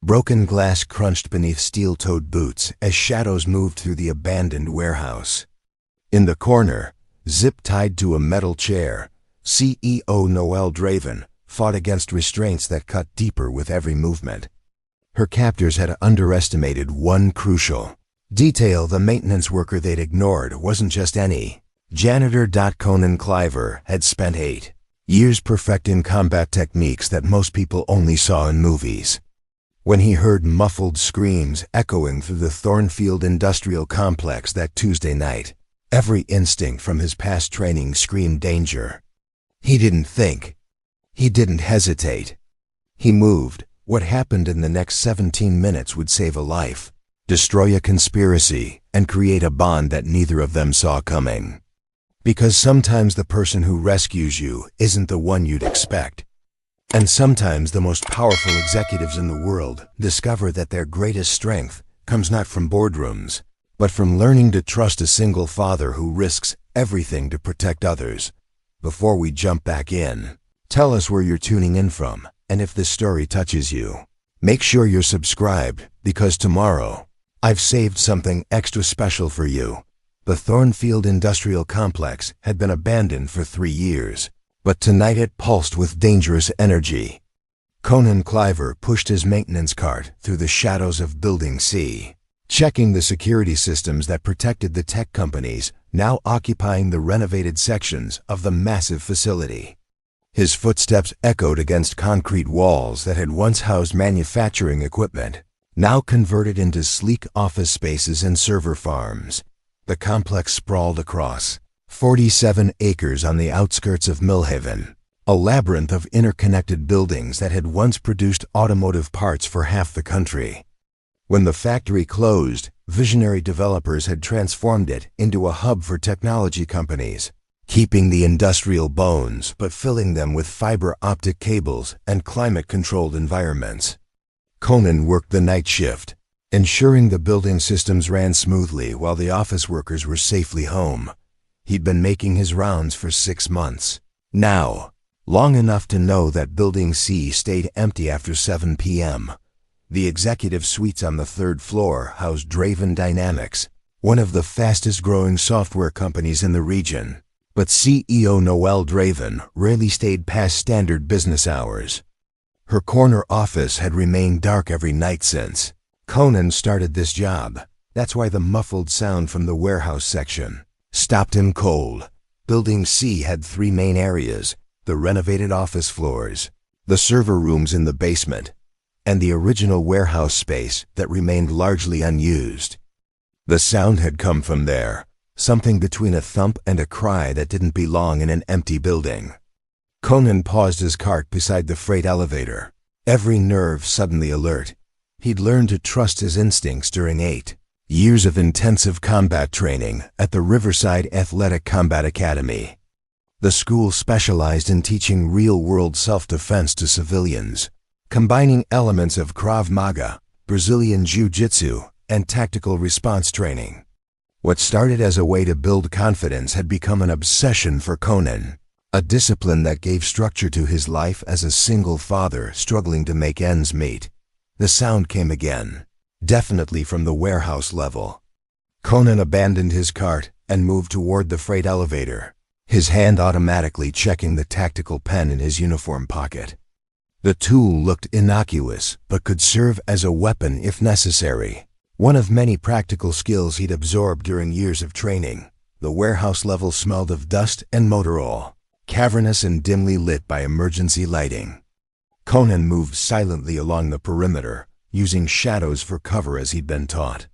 Broken glass crunched beneath steel-toed boots as shadows moved through the abandoned warehouse. In the corner, zip tied to a metal chair, CEO Noelle Draven fought against restraints that cut deeper with every movement. Her captors had underestimated one crucial detail: the maintenance worker they'd ignored wasn't just any janitor. Conan Cliver had spent 8 years perfecting combat techniques that most people only saw in movies. When he heard muffled screams echoing through the Thornfield Industrial Complex that Tuesday night, every instinct from his past training screamed danger. He didn't think. He didn't hesitate. He moved. What happened in the next 17 minutes would save a life, destroy a conspiracy, and create a bond that neither of them saw coming. Because sometimes the person who rescues you isn't the one you'd expect. And sometimes the most powerful executives in the world discover that their greatest strength comes not from boardrooms, but from learning to trust a single father who risks everything to protect others. Before we jump back in, tell us where you're tuning in from, and if this story touches you. Make sure you're subscribed, because tomorrow, I've saved something extra special for you. The Thornfield Industrial Complex had been abandoned for 3 years, but tonight it pulsed with dangerous energy. Conan Cliver pushed his maintenance cart through the shadows of Building C, checking the security systems that protected the tech companies now occupying the renovated sections of the massive facility. His footsteps echoed against concrete walls that had once housed manufacturing equipment, now converted into sleek office spaces and server farms. The complex sprawled across 47 acres on the outskirts of Millhaven, a labyrinth of interconnected buildings that had once produced automotive parts for half the country. When the factory closed, visionary developers had transformed it into a hub for technology companies, keeping the industrial bones but filling them with fiber optic cables and climate-controlled environments. Conan worked the night shift, ensuring the building systems ran smoothly while the office workers were safely home. He'd been making his rounds for 6 months. Now, long enough to know that Building C stayed empty after 7 p.m. The executive suites on the 3rd floor housed Draven Dynamics, one of the fastest-growing software companies in the region. But CEO Noelle Draven rarely stayed past standard business hours. Her corner office had remained dark every night since Conan started this job. That's why the muffled sound from the warehouse section stopped him cold. Building C had 3 main areas: the renovated office floors, the server rooms in the basement, and the original warehouse space that remained largely unused. The sound had come from there, something between a thump and a cry that didn't belong in an empty building. Conan paused his cart beside the freight elevator, every nerve suddenly alert. He'd learned to trust his instincts during 8 years of intensive combat training at the Riverside Athletic Combat Academy. The school specialized in teaching real-world self-defense to civilians, combining elements of Krav Maga, Brazilian Jiu-Jitsu, and tactical response training. What started as a way to build confidence had become an obsession for Conan, a discipline that gave structure to his life as a single father struggling to make ends meet. The sound came again, definitely from the warehouse level. Conan abandoned his cart and moved toward the freight elevator, his hand automatically checking the tactical pen in his uniform pocket. The tool looked innocuous, but could serve as a weapon if necessary, one of many practical skills he'd absorbed during years of training. The warehouse level smelled of dust and motor oil, cavernous and dimly lit by emergency lighting. Conan moved silently along the perimeter, using shadows for cover as he'd been taught.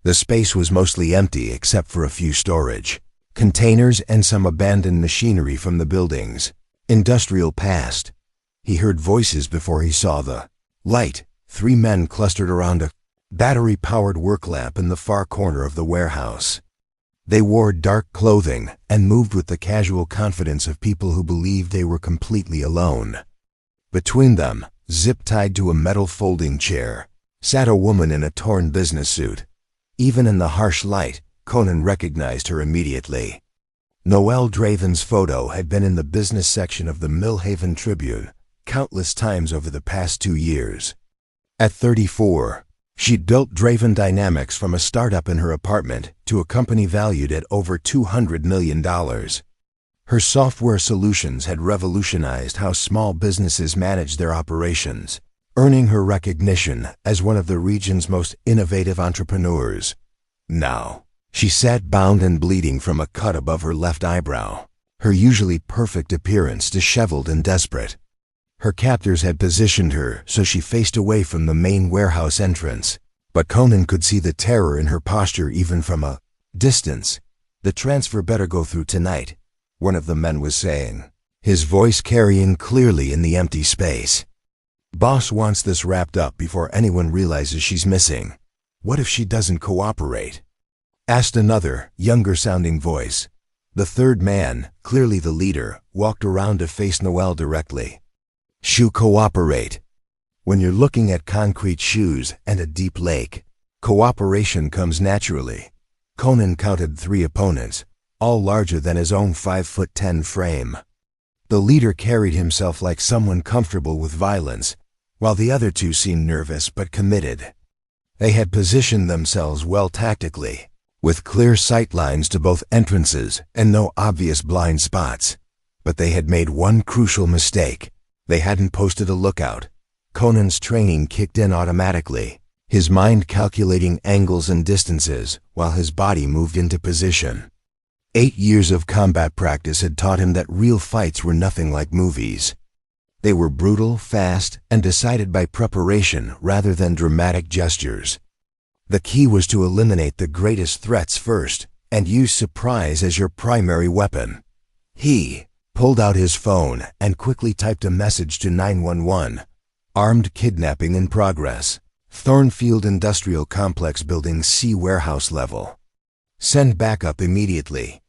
The space was mostly empty except for a few storage containers and some abandoned machinery from the building's industrial past. He heard voices before he saw the light. 3 men clustered around a battery-powered work lamp in the far corner of the warehouse. They wore dark clothing and moved with the casual confidence of people who believed they were completely alone. Between them, zip-tied to a metal folding chair, sat a woman in a torn business suit. Even in the harsh light, Conan recognized her immediately. Noelle Draven's photo had been in the business section of the Millhaven Tribune countless times over the past 2 years. At 34, she'd built Draven Dynamics from a startup in her apartment to a company valued at over $200 million. Her software solutions had revolutionized how small businesses manage their operations, earning her recognition as one of the region's most innovative entrepreneurs. Now, she sat bound and bleeding from a cut above her left eyebrow, her usually perfect appearance disheveled and desperate. Her captors had positioned her so she faced away from the main warehouse entrance, but Conan could see the terror in her posture even from a distance. "The transfer better go through tonight," one of the men was saying, his voice carrying clearly in the empty space. "Boss wants this wrapped up before anyone realizes she's missing. What if she doesn't cooperate?" asked another, younger-sounding voice. The third man, clearly the leader, walked around to face Noelle directly. "She'll cooperate. When you're looking at concrete shoes and a deep lake, cooperation comes naturally." Conan counted 3 opponents, all larger than his own 5'10" frame. The leader carried himself like someone comfortable with violence, while the other 2 seemed nervous but committed. They had positioned themselves well tactically, with clear sight lines to both entrances and no obvious blind spots. But they had made one crucial mistake. They hadn't posted a lookout. Conan's training kicked in automatically, his mind calculating angles and distances while his body moved into position. 8 years of combat practice had taught him that real fights were nothing like movies. They were brutal, fast, and decided by preparation rather than dramatic gestures. The key was to eliminate the greatest threats first and use surprise as your primary weapon. He pulled out his phone and quickly typed a message to 911. "Armed kidnapping in progress. Thornfield Industrial Complex Building C warehouse level. Send backup immediately."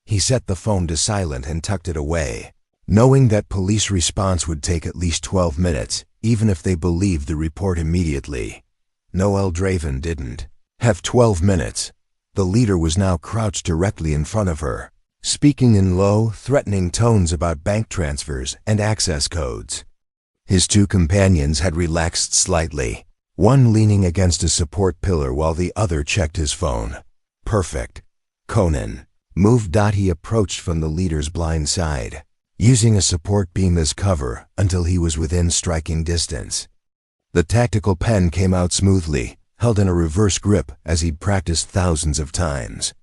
He set the phone to silent and tucked it away, knowing that police response would take at least 12 minutes, even if they believed the report immediately. Noelle Draven didn't have 12 minutes. The leader was now crouched directly in front of her, speaking in low, threatening tones about bank transfers and access codes. His 2 companions had relaxed slightly, one leaning against a support pillar while the other checked his phone. "Perfect." Conan moved. He approached from the leader's blind side, using a support beam as cover until he was within striking distance. The tactical pen came out smoothly, held in a reverse grip as he'd practiced thousands of times.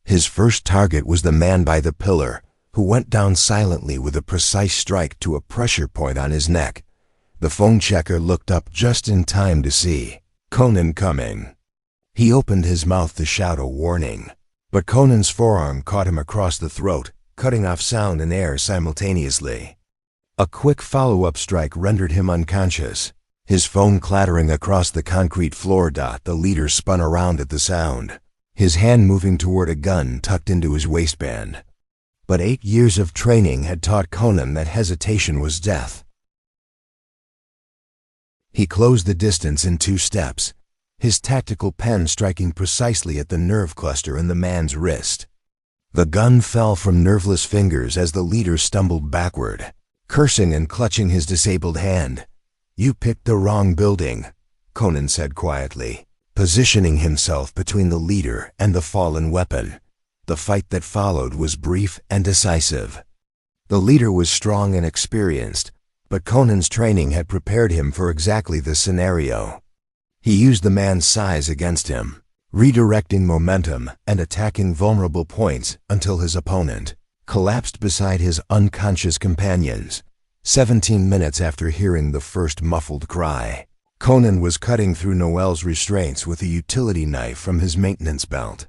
His first target was the man by the pillar, who went down silently with a precise strike to a pressure point on his neck. The phone checker looked up just in time to see Conan coming. He opened his mouth to shout a warning, but Conan's forearm caught him across the throat, cutting off sound and air simultaneously. A quick follow-up strike rendered him unconscious, his phone clattering across the concrete floor. The leader spun around at the sound, his hand moving toward a gun tucked into his waistband. But 8 years of training had taught Conan that hesitation was death. He closed the distance in 2 steps, his tactical pen striking precisely at the nerve cluster in the man's wrist. The gun fell from nerveless fingers as the leader stumbled backward, cursing and clutching his disabled hand. "You picked the wrong building," Conan said quietly, positioning himself between the leader and the fallen weapon. The fight that followed was brief and decisive. The leader was strong and experienced, but Conan's training had prepared him for exactly this scenario. He used the man's size against him, redirecting momentum and attacking vulnerable points until his opponent collapsed beside his unconscious companions. 17 minutes after hearing the first muffled cry, Conan was cutting through Noelle's restraints with a utility knife from his maintenance belt.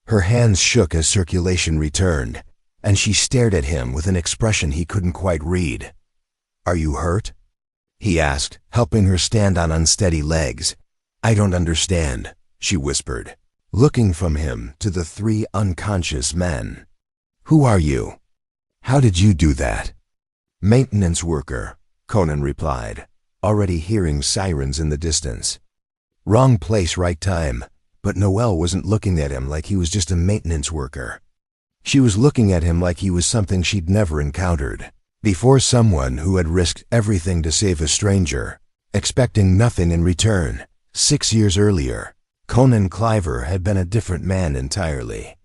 Her hands shook as circulation returned, and she stared at him with an expression he couldn't quite read. "Are you hurt?" he asked, helping her stand on unsteady legs. "I don't understand," she whispered, looking from him to the 3 unconscious men. "Who are you? How did you do that?" "Maintenance worker," Conan replied, already hearing sirens in the distance. Wrong place, right time, but Noelle wasn't looking at him like he was just a maintenance worker. She was looking at him like he was something she'd never encountered before, someone who had risked everything to save a stranger, expecting nothing in return. 6 years earlier, Conan Cliver had been a different man entirely.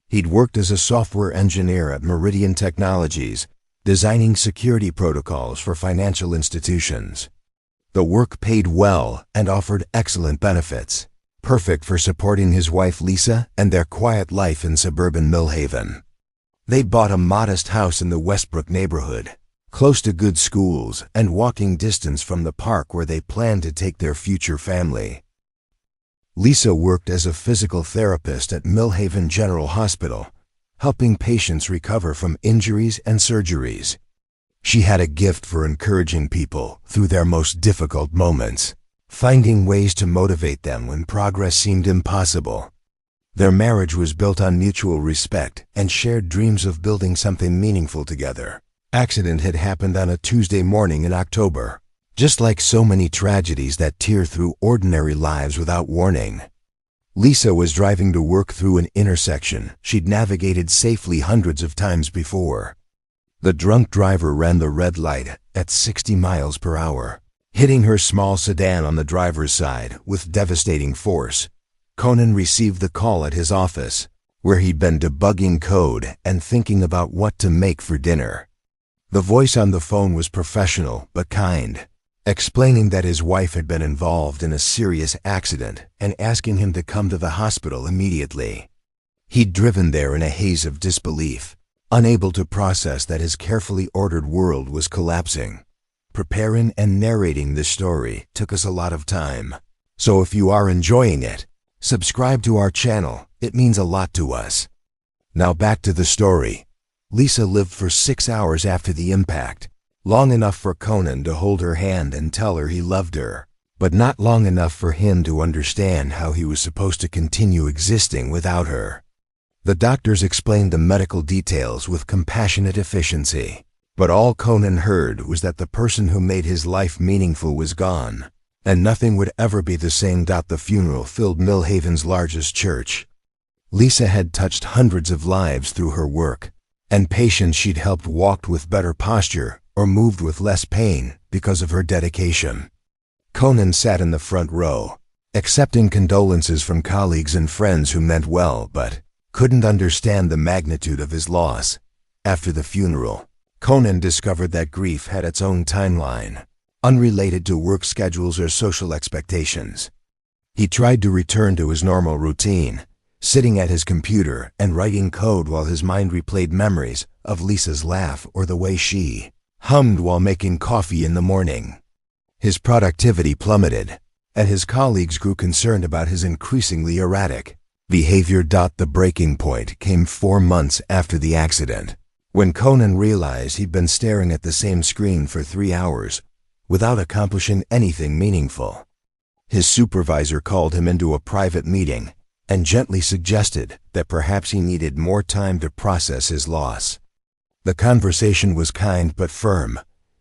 He'd worked as a software engineer at Meridian Technologies, designing security protocols for financial institutions. The work paid well and offered excellent benefits, perfect for supporting his wife Lisa and their quiet life in suburban Millhaven. They bought a modest house in the Westbrook neighborhood, close to good schools and walking distance from the park where they planned to take their future family. Lisa worked as a physical therapist at Millhaven General Hospital, helping patients recover from injuries and surgeries. She had a gift for encouraging people through their most difficult moments, finding ways to motivate them when progress seemed impossible. Their marriage was built on mutual respect and shared dreams of building something meaningful together. Accident had happened on a Tuesday morning in October, just like so many tragedies that tear through ordinary lives without warning. Lisa was driving to work through an intersection she'd navigated safely hundreds of times before. The drunk driver ran the red light at 60 miles per hour, hitting her small sedan on the driver's side with devastating force. Conan received the call at his office, where he'd been debugging code and thinking about what to make for dinner. The voice on the phone was professional but kind, explaining that his wife had been involved in a serious accident and asking him to come to the hospital immediately. He'd driven there in a haze of disbelief, unable to process that his carefully ordered world was collapsing. Preparing and narrating this story took us a lot of time, so if you are enjoying it, subscribe to our channel. It means a lot to us. Now back to the story. Lisa lived for 6 hours after the impact, long enough for Conan to hold her hand and tell her he loved her, but not long enough for him to understand how he was supposed to continue existing without her. The doctors explained the medical details with compassionate efficiency, but all Conan heard was that the person who made his life meaningful was gone, and nothing would ever be the same. The funeral filled Millhaven's largest church. Lisa had touched hundreds of lives through her work, and patients she'd helped walked with better posture or moved with less pain because of her dedication. Conan sat in the front row, accepting condolences from colleagues and friends who meant well but couldn't understand the magnitude of his loss. After the funeral, Conan discovered that grief had its own timeline, unrelated to work schedules or social expectations. He tried to return to his normal routine, sitting at his computer and writing code while his mind replayed memories of Lisa's laugh or the way she hummed while making coffee in the morning. His productivity plummeted, and his colleagues grew concerned about his increasingly erratic behavior. The breaking point came 4 months after the accident, when Conan realized he'd been staring at the same screen for 3 hours without accomplishing anything meaningful. His supervisor called him into a private meeting and gently suggested that perhaps he needed more time to process his loss. The conversation was kind but firm.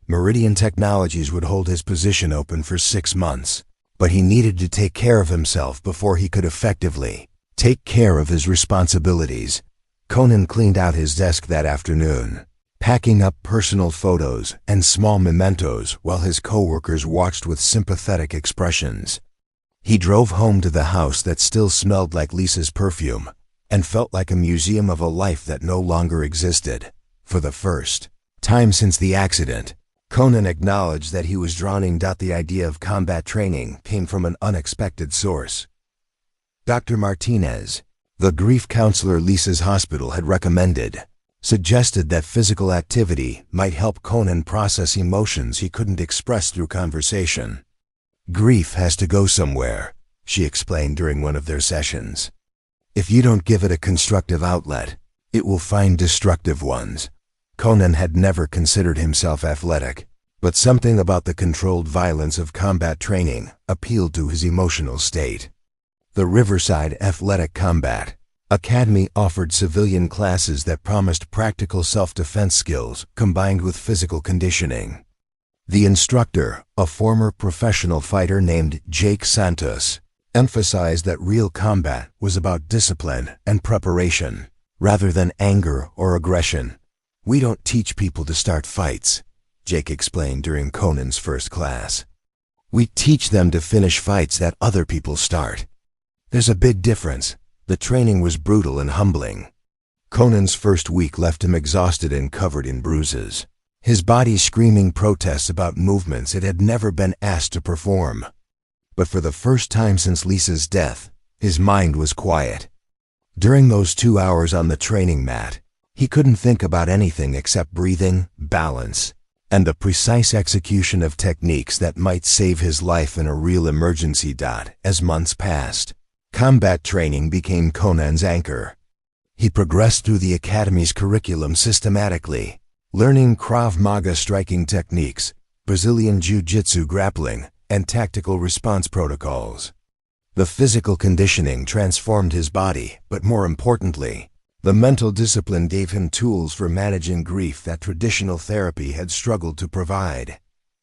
Meridian Technologies would hold his position open for 6 months, but he needed to take care of himself before he could effectively take care of his responsibilities. Conan cleaned out his desk that afternoon, packing up personal photos and small mementos while his coworkers watched with sympathetic expressions. He drove home to the house that still smelled like Lisa's perfume and felt like a museum of a life that no longer existed. For the first time since the accident, Conan acknowledged that he was drowning. The idea of combat training came from an unexpected source. Dr. Martinez, the grief counselor Lisa's hospital had recommended, suggested that physical activity might help Conan process emotions he couldn't express through conversation. Grief has to go somewhere, she explained during one of their sessions. If you don't give it a constructive outlet, it will find destructive ones. Conan had never considered himself athletic, but something about the controlled violence of combat training appealed to his emotional state. The Riverside Athletic Combat Academy offered civilian classes that promised practical self-defense skills combined with physical conditioning. The instructor, a former professional fighter named Jake Santos, emphasized that real combat was about discipline and preparation, rather than anger or aggression. "We don't teach people to start fights," Jake explained during Conan's first class. We teach them to finish fights that other people start. There's a big difference. The training was brutal and humbling. Conan's first week left him exhausted and covered in bruises, his body screaming protests about movements it had never been asked to perform. But for the first time since Lisa's death, his mind was quiet. During those 2 hours on the training mat, he couldn't think about anything except breathing, balance, and the precise execution of techniques that might save his life in a real emergency. As months passed, combat training became Conan's anchor. He progressed through the academy's curriculum systematically, learning Krav Maga striking techniques, Brazilian Jiu-Jitsu grappling, and tactical response protocols. The physical conditioning transformed his body, but more importantly, the mental discipline gave him tools for managing grief that traditional therapy had struggled to provide.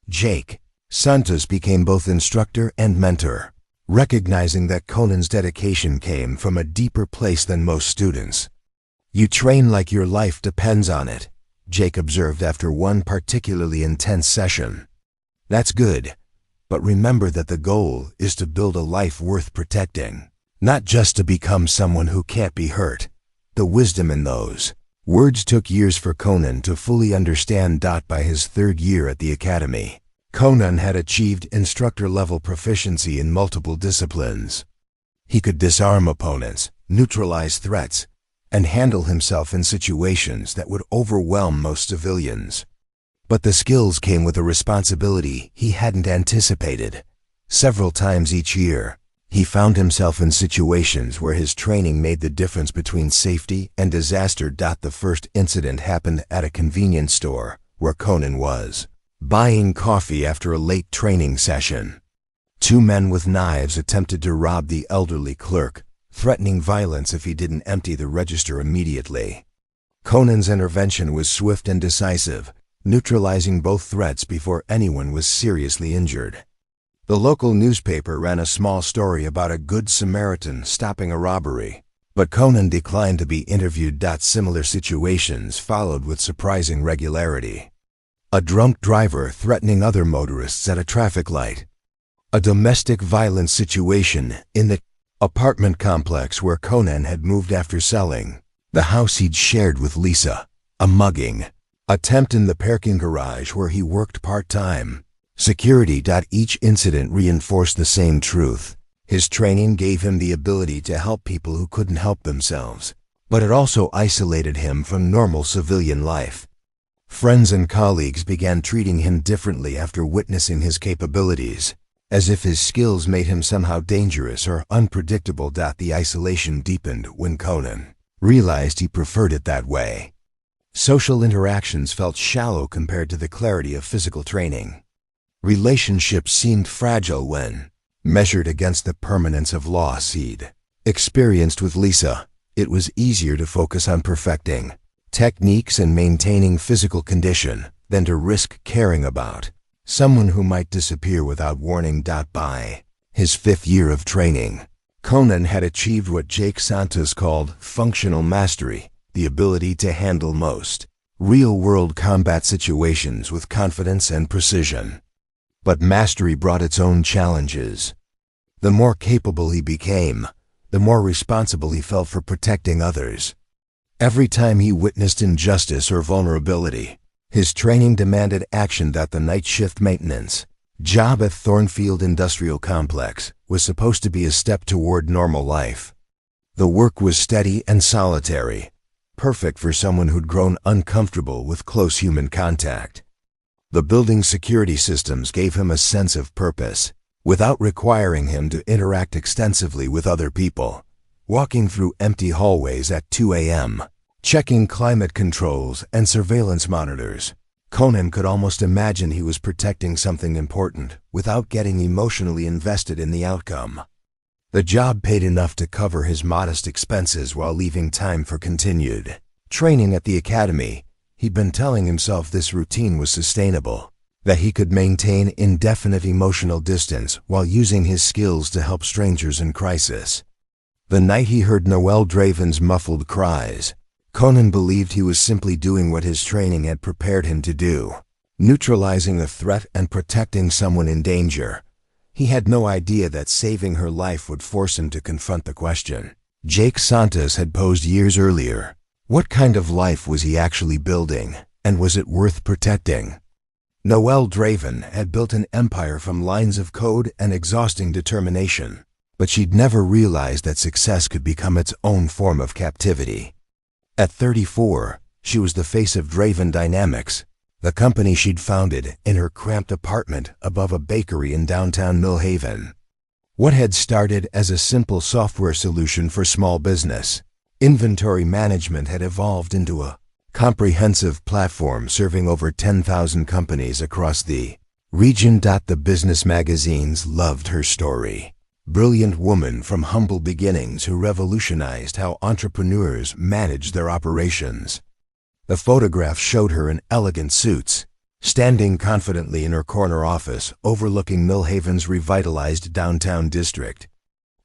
Jake Santos became both instructor and mentor, recognizing that Conan's dedication came from a deeper place than most students. "You train like your life depends on it," Jake observed after one particularly intense session. "That's good, but remember that the goal is to build a life worth protecting, not just to become someone who can't be hurt." The wisdom in those words took years for Conan to fully understand. By his 3rd year at the academy, Conan had achieved instructor-level proficiency in multiple disciplines. He could disarm opponents, neutralize threats, and handle himself in situations that would overwhelm most civilians. But the skills came with a responsibility he hadn't anticipated. Several times each year, he found himself in situations where his training made the difference between safety and disaster. The first incident happened at a convenience store where Conan was buying coffee after a late training session. 2 men with knives attempted to rob the elderly clerk, threatening violence if he didn't empty the register immediately. Conan's intervention was swift and decisive, neutralizing both threats before anyone was seriously injured. The local newspaper ran a small story about a good Samaritan stopping a robbery, but Conan declined to be interviewed. Similar situations followed with surprising regularity. A drunk driver threatening other motorists at a traffic light. A domestic violence situation in the apartment complex where Conan had moved after selling the house he'd shared with Lisa. A mugging attempt in the parking garage where he worked part-time. Security. Each incident reinforced the same truth. His training gave him the ability to help people who couldn't help themselves, but it also isolated him from normal civilian life. Friends and colleagues began treating him differently after witnessing his capabilities, as if his skills made him somehow dangerous or unpredictable. The isolation deepened when Conan realized he preferred it that way. Social interactions felt shallow compared to the clarity of physical training. Relationships seemed fragile when measured against the permanence of loss he'd experienced with Lisa. It was easier to focus on perfecting techniques and maintaining physical condition than to risk caring about someone who might disappear without warning. By his 5th year of training, Conan had achieved what Jake Santos called functional mastery, the ability to handle most real-world combat situations with confidence and precision. But mastery brought its own challenges. The more capable he became, the more responsible he felt for protecting others. Every time he witnessed injustice or vulnerability, his training demanded action. The night shift maintenance job at Thornfield Industrial Complex was supposed to be a step toward normal life. The work was steady and solitary, perfect for someone who'd grown uncomfortable with close human contact. The building's security systems gave him a sense of purpose, without requiring him to interact extensively with other people. Walking through empty hallways at 2 a.m., checking climate controls and surveillance monitors, Conan could almost imagine he was protecting something important without getting emotionally invested in the outcome. The job paid enough to cover his modest expenses while leaving time for continued training at the academy. He'd been telling himself this routine was sustainable, that he could maintain indefinite emotional distance while using his skills to help strangers in crisis. The night he heard Noel Draven's muffled cries, Conan believed he was simply doing what his training had prepared him to do, neutralizing a threat and protecting someone in danger. He had no idea that saving her life would force him to confront the question Jake Santos had posed years earlier. What kind of life was he actually building, and was it worth protecting? Noelle Draven had built an empire from lines of code and exhausting determination, but she'd never realized that success could become its own form of captivity. At 34, she was the face of Draven Dynamics, the company she'd founded in her cramped apartment above a bakery in downtown Millhaven. What had started as a simple software solution for small business, inventory management had evolved into a comprehensive platform serving over 10,000 companies across the region. The business magazines loved her story. Brilliant woman from humble beginnings who revolutionized how entrepreneurs manage their operations. The photograph showed her in elegant suits, standing confidently in her corner office overlooking Millhaven's revitalized downtown district.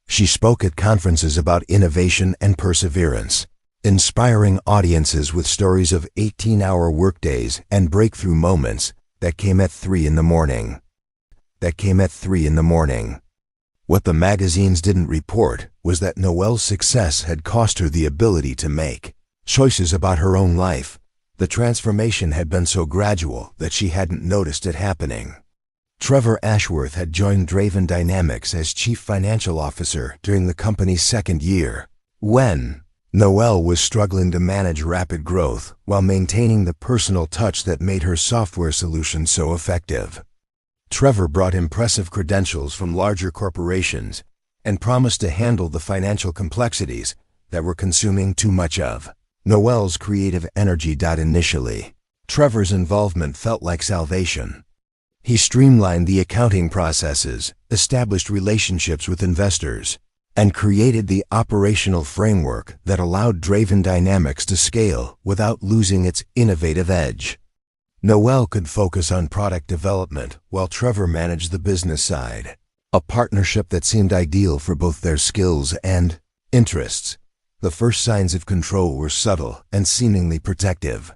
She spoke at conferences about innovation and perseverance, inspiring audiences with stories of 18-hour workdays and breakthrough moments that came at 3 in the morning. What the magazines didn't report was that Noelle's success had cost her the ability to make choices about her own life. The transformation had been so gradual that she hadn't noticed it happening. Trevor Ashworth had joined Draven Dynamics as Chief Financial Officer during the company's second year, when Noelle was struggling to manage rapid growth while maintaining the personal touch that made her software solution so effective. Trevor brought impressive credentials from larger corporations and promised to handle the financial complexities that were consuming too much of Noelle's creative energy. Initially, Trevor's involvement felt like salvation. He streamlined the accounting processes, established relationships with investors, and created the operational framework that allowed Draven Dynamics to scale without losing its innovative edge. Noelle could focus on product development while Trevor managed the business side, a partnership that seemed ideal for both their skills and interests. The first signs of control were subtle and seemingly protective.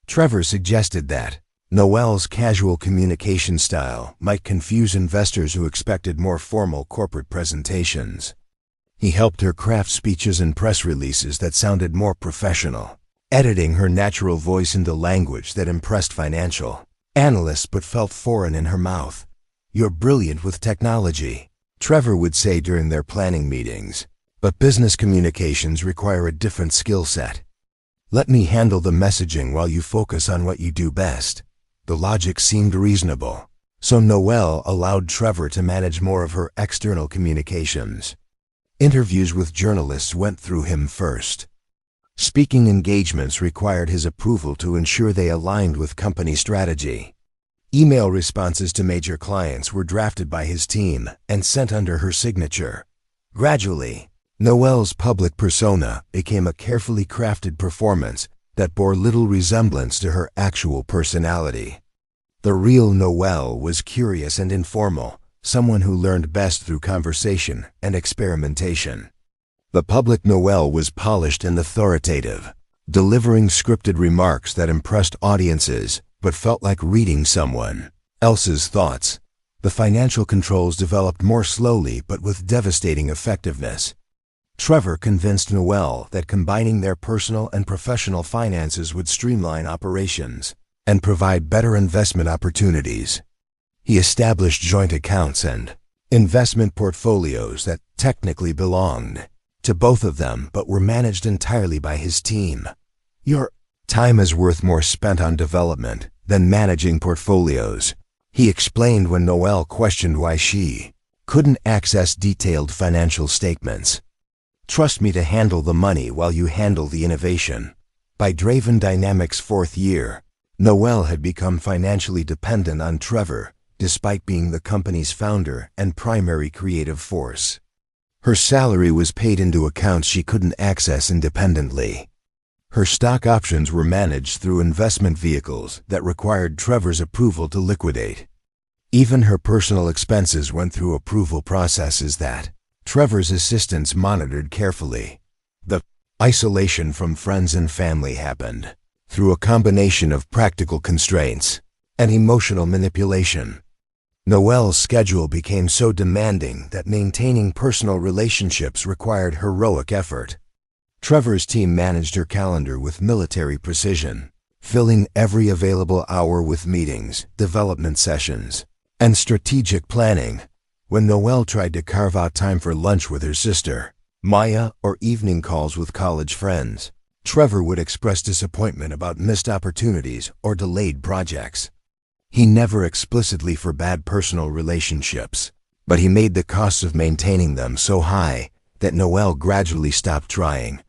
Trevor suggested that Noelle's casual communication style might confuse investors who expected more formal corporate presentations. He helped her craft speeches and press releases that sounded more professional, editing her natural voice into language that impressed financial analysts but felt foreign in her mouth. "You're brilliant with technology," Trevor would say during their planning meetings, "but business communications require a different skill set. Let me handle the messaging while you focus on what you do best." The logic seemed reasonable, so Noelle allowed Trevor to manage more of her external communications. Interviews with journalists went through him first. Speaking engagements required his approval to ensure they aligned with company strategy. Email responses to major clients were drafted by his team and sent under her signature. Gradually, Noelle's public persona became a carefully crafted performance that bore little resemblance to her actual personality. The real Noelle was curious and informal, someone who learned best through conversation and experimentation. The public Noelle was polished and authoritative, delivering scripted remarks that impressed audiences but felt like reading someone else's thoughts. The financial controls developed more slowly but with devastating effectiveness. Trevor convinced Noelle that combining their personal and professional finances would streamline operations and provide better investment opportunities. He established joint accounts and investment portfolios that technically belonged to both of them but were managed entirely by his team. "Your time is worth more spent on development than managing portfolios," he explained when Noelle questioned why she couldn't access detailed financial statements. "Trust me to handle the money while you handle the innovation." By Draven Dynamics' fourth year, Noelle had become financially dependent on Trevor, despite being the company's founder and primary creative force. Her salary was paid into accounts she couldn't access independently. Her stock options were managed through investment vehicles that required Trevor's approval to liquidate. Even her personal expenses went through approval processes that Trevor's assistants monitored carefully. The isolation from friends and family happened through a combination of practical constraints and emotional manipulation. Noelle's schedule became so demanding that maintaining personal relationships required heroic effort. Trevor's team managed her calendar with military precision, filling every available hour with meetings, development sessions, and strategic planning. When Noelle tried to carve out time for lunch with her sister, Maya, or evening calls with college friends, Trevor would express disappointment about missed opportunities or delayed projects. He never explicitly forbade personal relationships, but he made the costs of maintaining them so high that Noelle gradually stopped trying.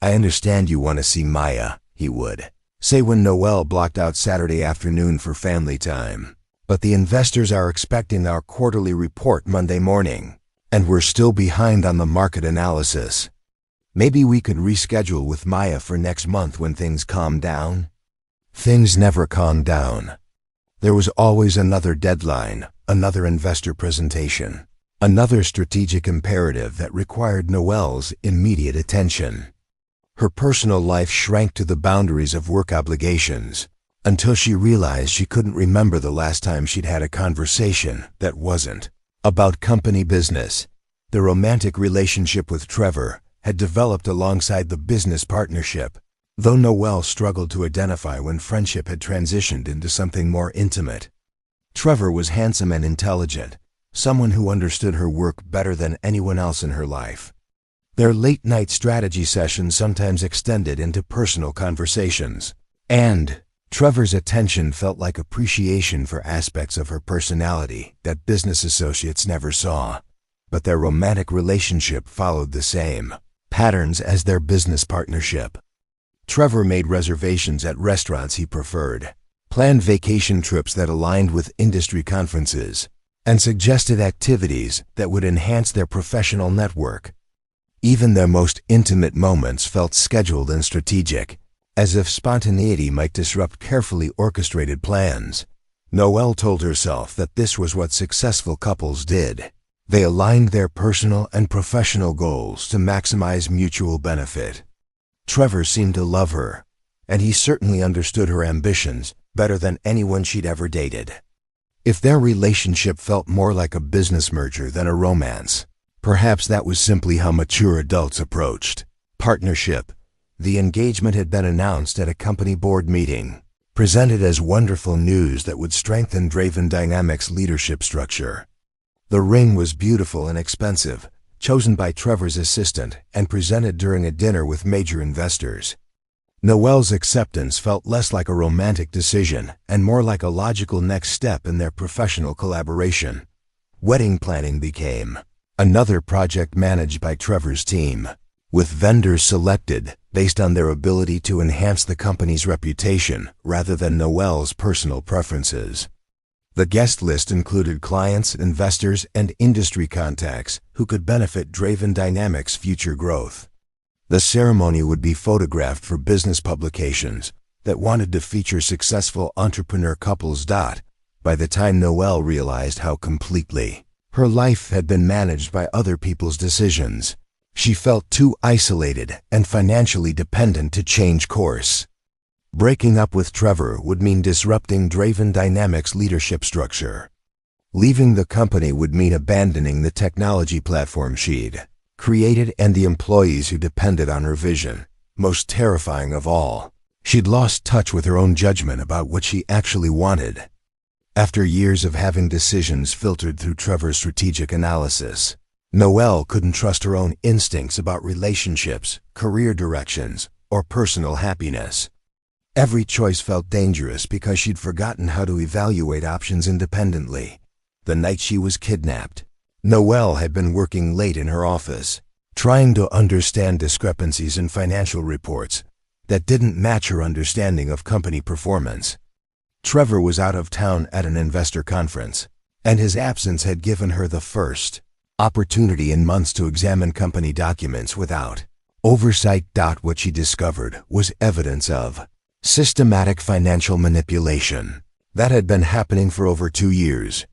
"I understand you want to see Maya," he would say when Noelle blocked out Saturday afternoon for family time. "But the investors are expecting our quarterly report Monday morning, and we're still behind on the market analysis. Maybe we could reschedule with Maya for next month when things calm down." Things never calmed down. There was always another deadline, another investor presentation, another strategic imperative that required Noelle's immediate attention. Her personal life shrank to the boundaries of work obligations until she realized she couldn't remember the last time she'd had a conversation that wasn't about company business. The romantic relationship with Trevor had developed alongside the business partnership, though Noelle struggled to identify when friendship had transitioned into something more intimate. Trevor was handsome and intelligent, someone who understood her work better than anyone else in her life. Their late-night strategy sessions sometimes extended into personal conversations, and Trevor's attention felt like appreciation for aspects of her personality that business associates never saw. But their romantic relationship followed the same patterns as their business partnership. Trevor made reservations at restaurants he preferred, planned vacation trips that aligned with industry conferences, and suggested activities that would enhance their professional network. Even their most intimate moments felt scheduled and strategic, as if spontaneity might disrupt carefully orchestrated plans. Noelle told herself that this was what successful couples did. They aligned their personal and professional goals to maximize mutual benefit. Trevor seemed to love her, and he certainly understood her ambitions better than anyone she'd ever dated. If their relationship felt more like a business merger than a romance, perhaps that was simply how mature adults approached partnership. The engagement had been announced at a company board meeting, presented as wonderful news that would strengthen Draven Dynamics' leadership structure. The ring was beautiful and expensive, chosen by Trevor's assistant and presented during a dinner with major investors. Noelle's acceptance felt less like a romantic decision and more like a logical next step in their professional collaboration. Wedding planning became another project managed by Trevor's team, with vendors selected based on their ability to enhance the company's reputation rather than Noelle's personal preferences. The guest list included clients, investors, and industry contacts who could benefit Draven Dynamics' future growth. The ceremony would be photographed for business publications that wanted to feature successful entrepreneur couples. By the time Noelle realized how completely her life had been managed by other people's decisions, she felt too isolated and financially dependent to change course. Breaking up with Trevor would mean disrupting Draven Dynamics' leadership structure. Leaving the company would mean abandoning the technology platform she'd created and the employees who depended on her vision. Most terrifying of all, she'd lost touch with her own judgment about what she actually wanted. After years of having decisions filtered through Trevor's strategic analysis, Noelle couldn't trust her own instincts about relationships, career directions, or personal happiness. Every choice felt dangerous because she'd forgotten how to evaluate options independently. The night she was kidnapped, Noelle had been working late in her office, trying to understand discrepancies in financial reports that didn't match her understanding of company performance. Trevor was out of town at an investor conference, and his absence had given her the first opportunity in months to examine company documents without oversight. What she discovered was evidence of systematic financial manipulation that had been happening for over 2 years.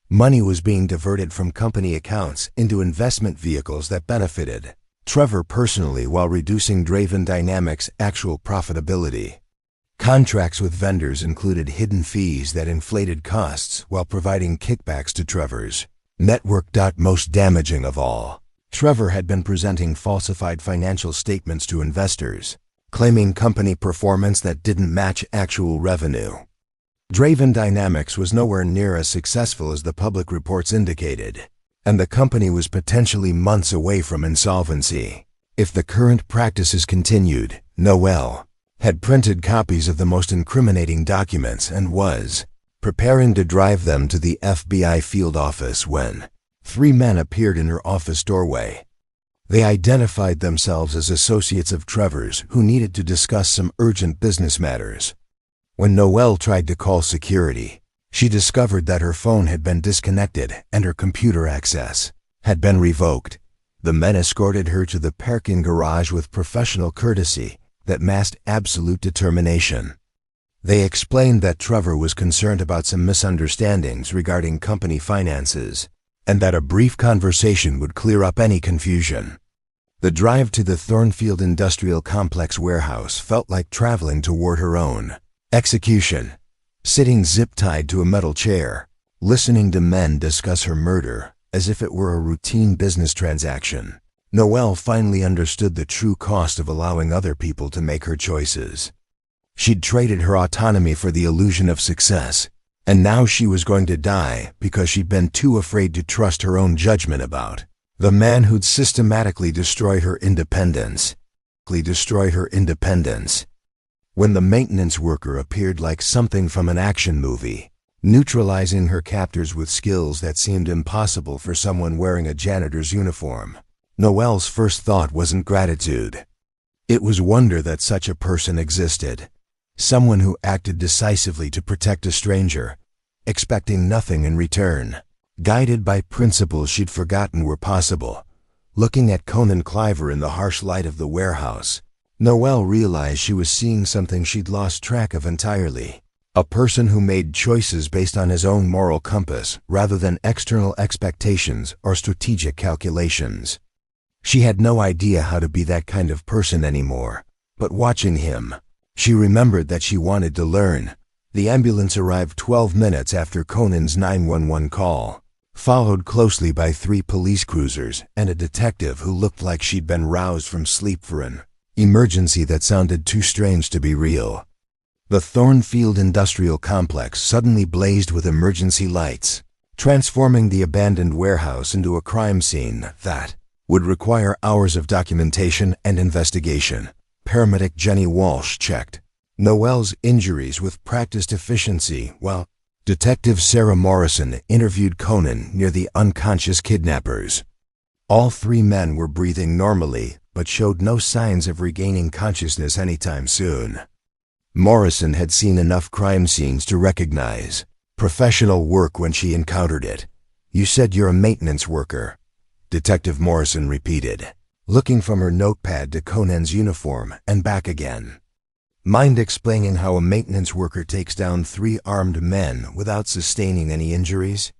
Money was being diverted from company accounts into investment vehicles that benefited Trevor personally while reducing Draven Dynamics' actual profitability. Contracts with vendors included hidden fees that inflated costs while providing kickbacks to Trevor's network. Most damaging of all, Trevor had been presenting falsified financial statements to investors, claiming company performance that didn't match actual revenue. Draven Dynamics was nowhere near as successful as the public reports indicated, and the company was potentially months away from insolvency. If the current practices continued, Noel had printed copies of the most incriminating documents and was preparing to drive them to the FBI field office when 3 men appeared in her office doorway. They identified themselves as associates of Trevor's who needed to discuss some urgent business matters. When Noel tried to call security, she discovered that her phone had been disconnected and her computer access had been revoked. The men escorted her to the parking garage with professional courtesy that masked absolute determination. They explained that Trevor was concerned about some misunderstandings regarding company finances, and that a brief conversation would clear up any confusion. The drive to the Thornfield Industrial Complex warehouse felt like traveling toward her own execution. Sitting zip-tied to a metal chair, listening to men discuss her murder as if it were a routine business transaction, Noel finally understood the true cost of allowing other people to make her choices. She'd traded her autonomy for the illusion of success, and now she was going to die because she'd been too afraid to trust her own judgment about the man who'd systematically destroyed her independence. When the maintenance worker appeared like something from an action movie, neutralizing her captors with skills that seemed impossible for someone wearing a janitor's uniform, Noel's first thought wasn't gratitude. It was wonder that such a person existed. Someone who acted decisively to protect a stranger, expecting nothing in return. Guided by principles she'd forgotten were possible. Looking at Conan Cliver in the harsh light of the warehouse, Noel realized she was seeing something she'd lost track of entirely. A person who made choices based on his own moral compass rather than external expectations or strategic calculations. She had no idea how to be that kind of person anymore, but watching him, she remembered that she wanted to learn. The ambulance arrived 12 minutes after Conan's 911 call, followed closely by 3 police cruisers and a detective who looked like she'd been roused from sleep for an emergency that sounded too strange to be real. The Thornfield Industrial Complex suddenly blazed with emergency lights, transforming the abandoned warehouse into a crime scene that would require hours of documentation and investigation. Paramedic Jenny Walsh checked Noel's injuries with practiced efficiency while Detective Sarah Morrison interviewed Conan near the unconscious kidnappers. All 3 men were breathing normally but showed no signs of regaining consciousness anytime soon. Morrison had seen enough crime scenes to recognize professional work when she encountered it. "You said you're a maintenance worker," Detective Morrison repeated, looking from her notepad to Conan's uniform and back again. "Mind explaining how a maintenance worker takes down 3 armed men without sustaining any injuries?"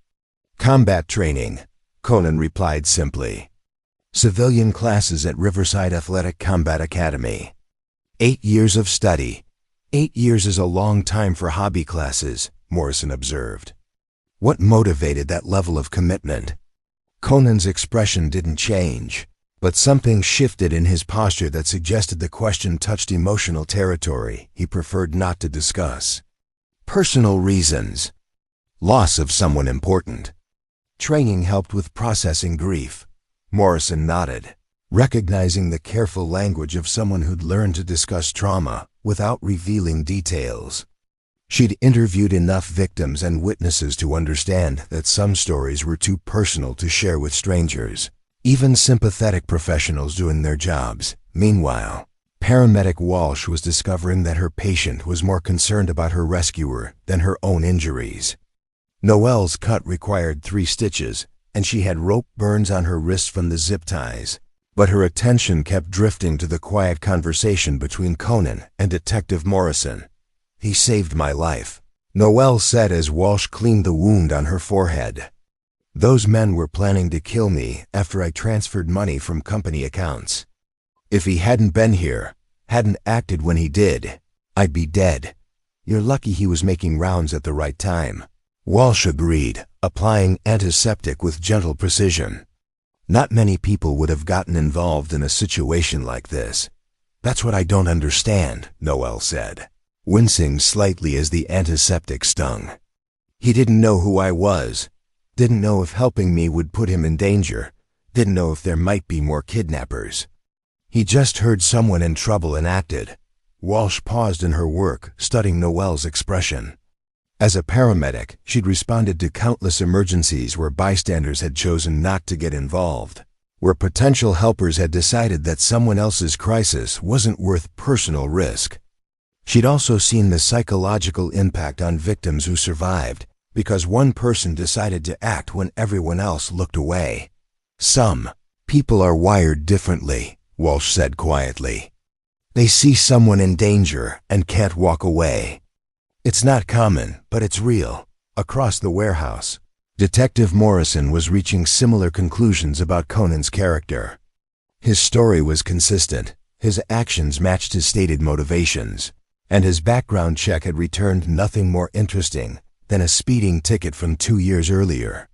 "Combat training," Conan replied simply. "Civilian classes at Riverside Athletic Combat Academy. 8 years of study. 8 years is a long time for hobby classes," Morrison observed. What motivated that level of commitment? Conan's expression didn't change, but something shifted in his posture that suggested the question touched emotional territory he preferred not to discuss. "Personal reasons. Loss of someone important. Training helped with processing grief." Morrison nodded, recognizing the careful language of someone who'd learned to discuss trauma without revealing details. She'd interviewed enough victims and witnesses to understand that some stories were too personal to share with strangers, even sympathetic professionals doing their jobs. Meanwhile, Paramedic Walsh was discovering that her patient was more concerned about her rescuer than her own injuries. Noel's cut required 3 stitches, and she had rope burns on her wrists from the zip ties, but her attention kept drifting to the quiet conversation between Conan and Detective Morrison. "He saved my life," Noel said as Walsh cleaned the wound on her forehead. "Those men were planning to kill me after I transferred money from company accounts. If he hadn't been here, hadn't acted when he did, I'd be dead. You're lucky he was making rounds at the right time. Walsh agreed, applying antiseptic with gentle precision. Not many people would have gotten involved in a situation like this. That's what I don't understand, Noel said, wincing slightly as the antiseptic stung. He didn't know who I was, didn't know if helping me would put him in danger, didn't know if there might be more kidnappers. He just heard someone in trouble and acted. Walsh paused in her work, studying Noel's expression. As a paramedic, she'd responded to countless emergencies where bystanders had chosen not to get involved, where potential helpers had decided that someone else's crisis wasn't worth personal risk. She'd also seen the psychological impact on victims who survived because one person decided to act when everyone else looked away. Some people are wired differently, Walsh said quietly. They see someone in danger and can't walk away. It's not common, but it's real. Across the warehouse, Detective Morrison was reaching similar conclusions about Conan's character. His story was consistent, his actions matched his stated motivations, and his background check had returned nothing more interesting than a speeding ticket from 2 years earlier.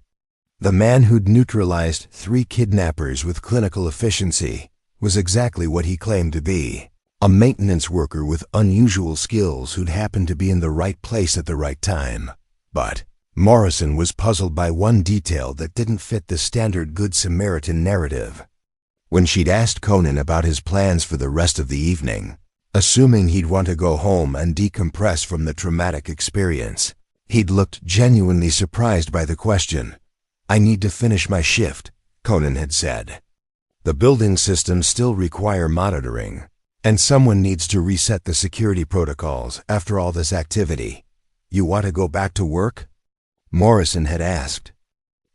The man who'd neutralized 3 kidnappers with clinical efficiency was exactly what he claimed to be. A maintenance worker with unusual skills who'd happened to be in the right place at the right time. But Morrison was puzzled by one detail that didn't fit the standard Good Samaritan narrative. When she'd asked Conan about his plans for the rest of the evening, assuming he'd want to go home and decompress from the traumatic experience, he'd looked genuinely surprised by the question. "I need to finish my shift," Conan had said. "The building systems still require monitoring, and someone needs to reset the security protocols after all this activity. You want to go back to work?" Morrison had asked.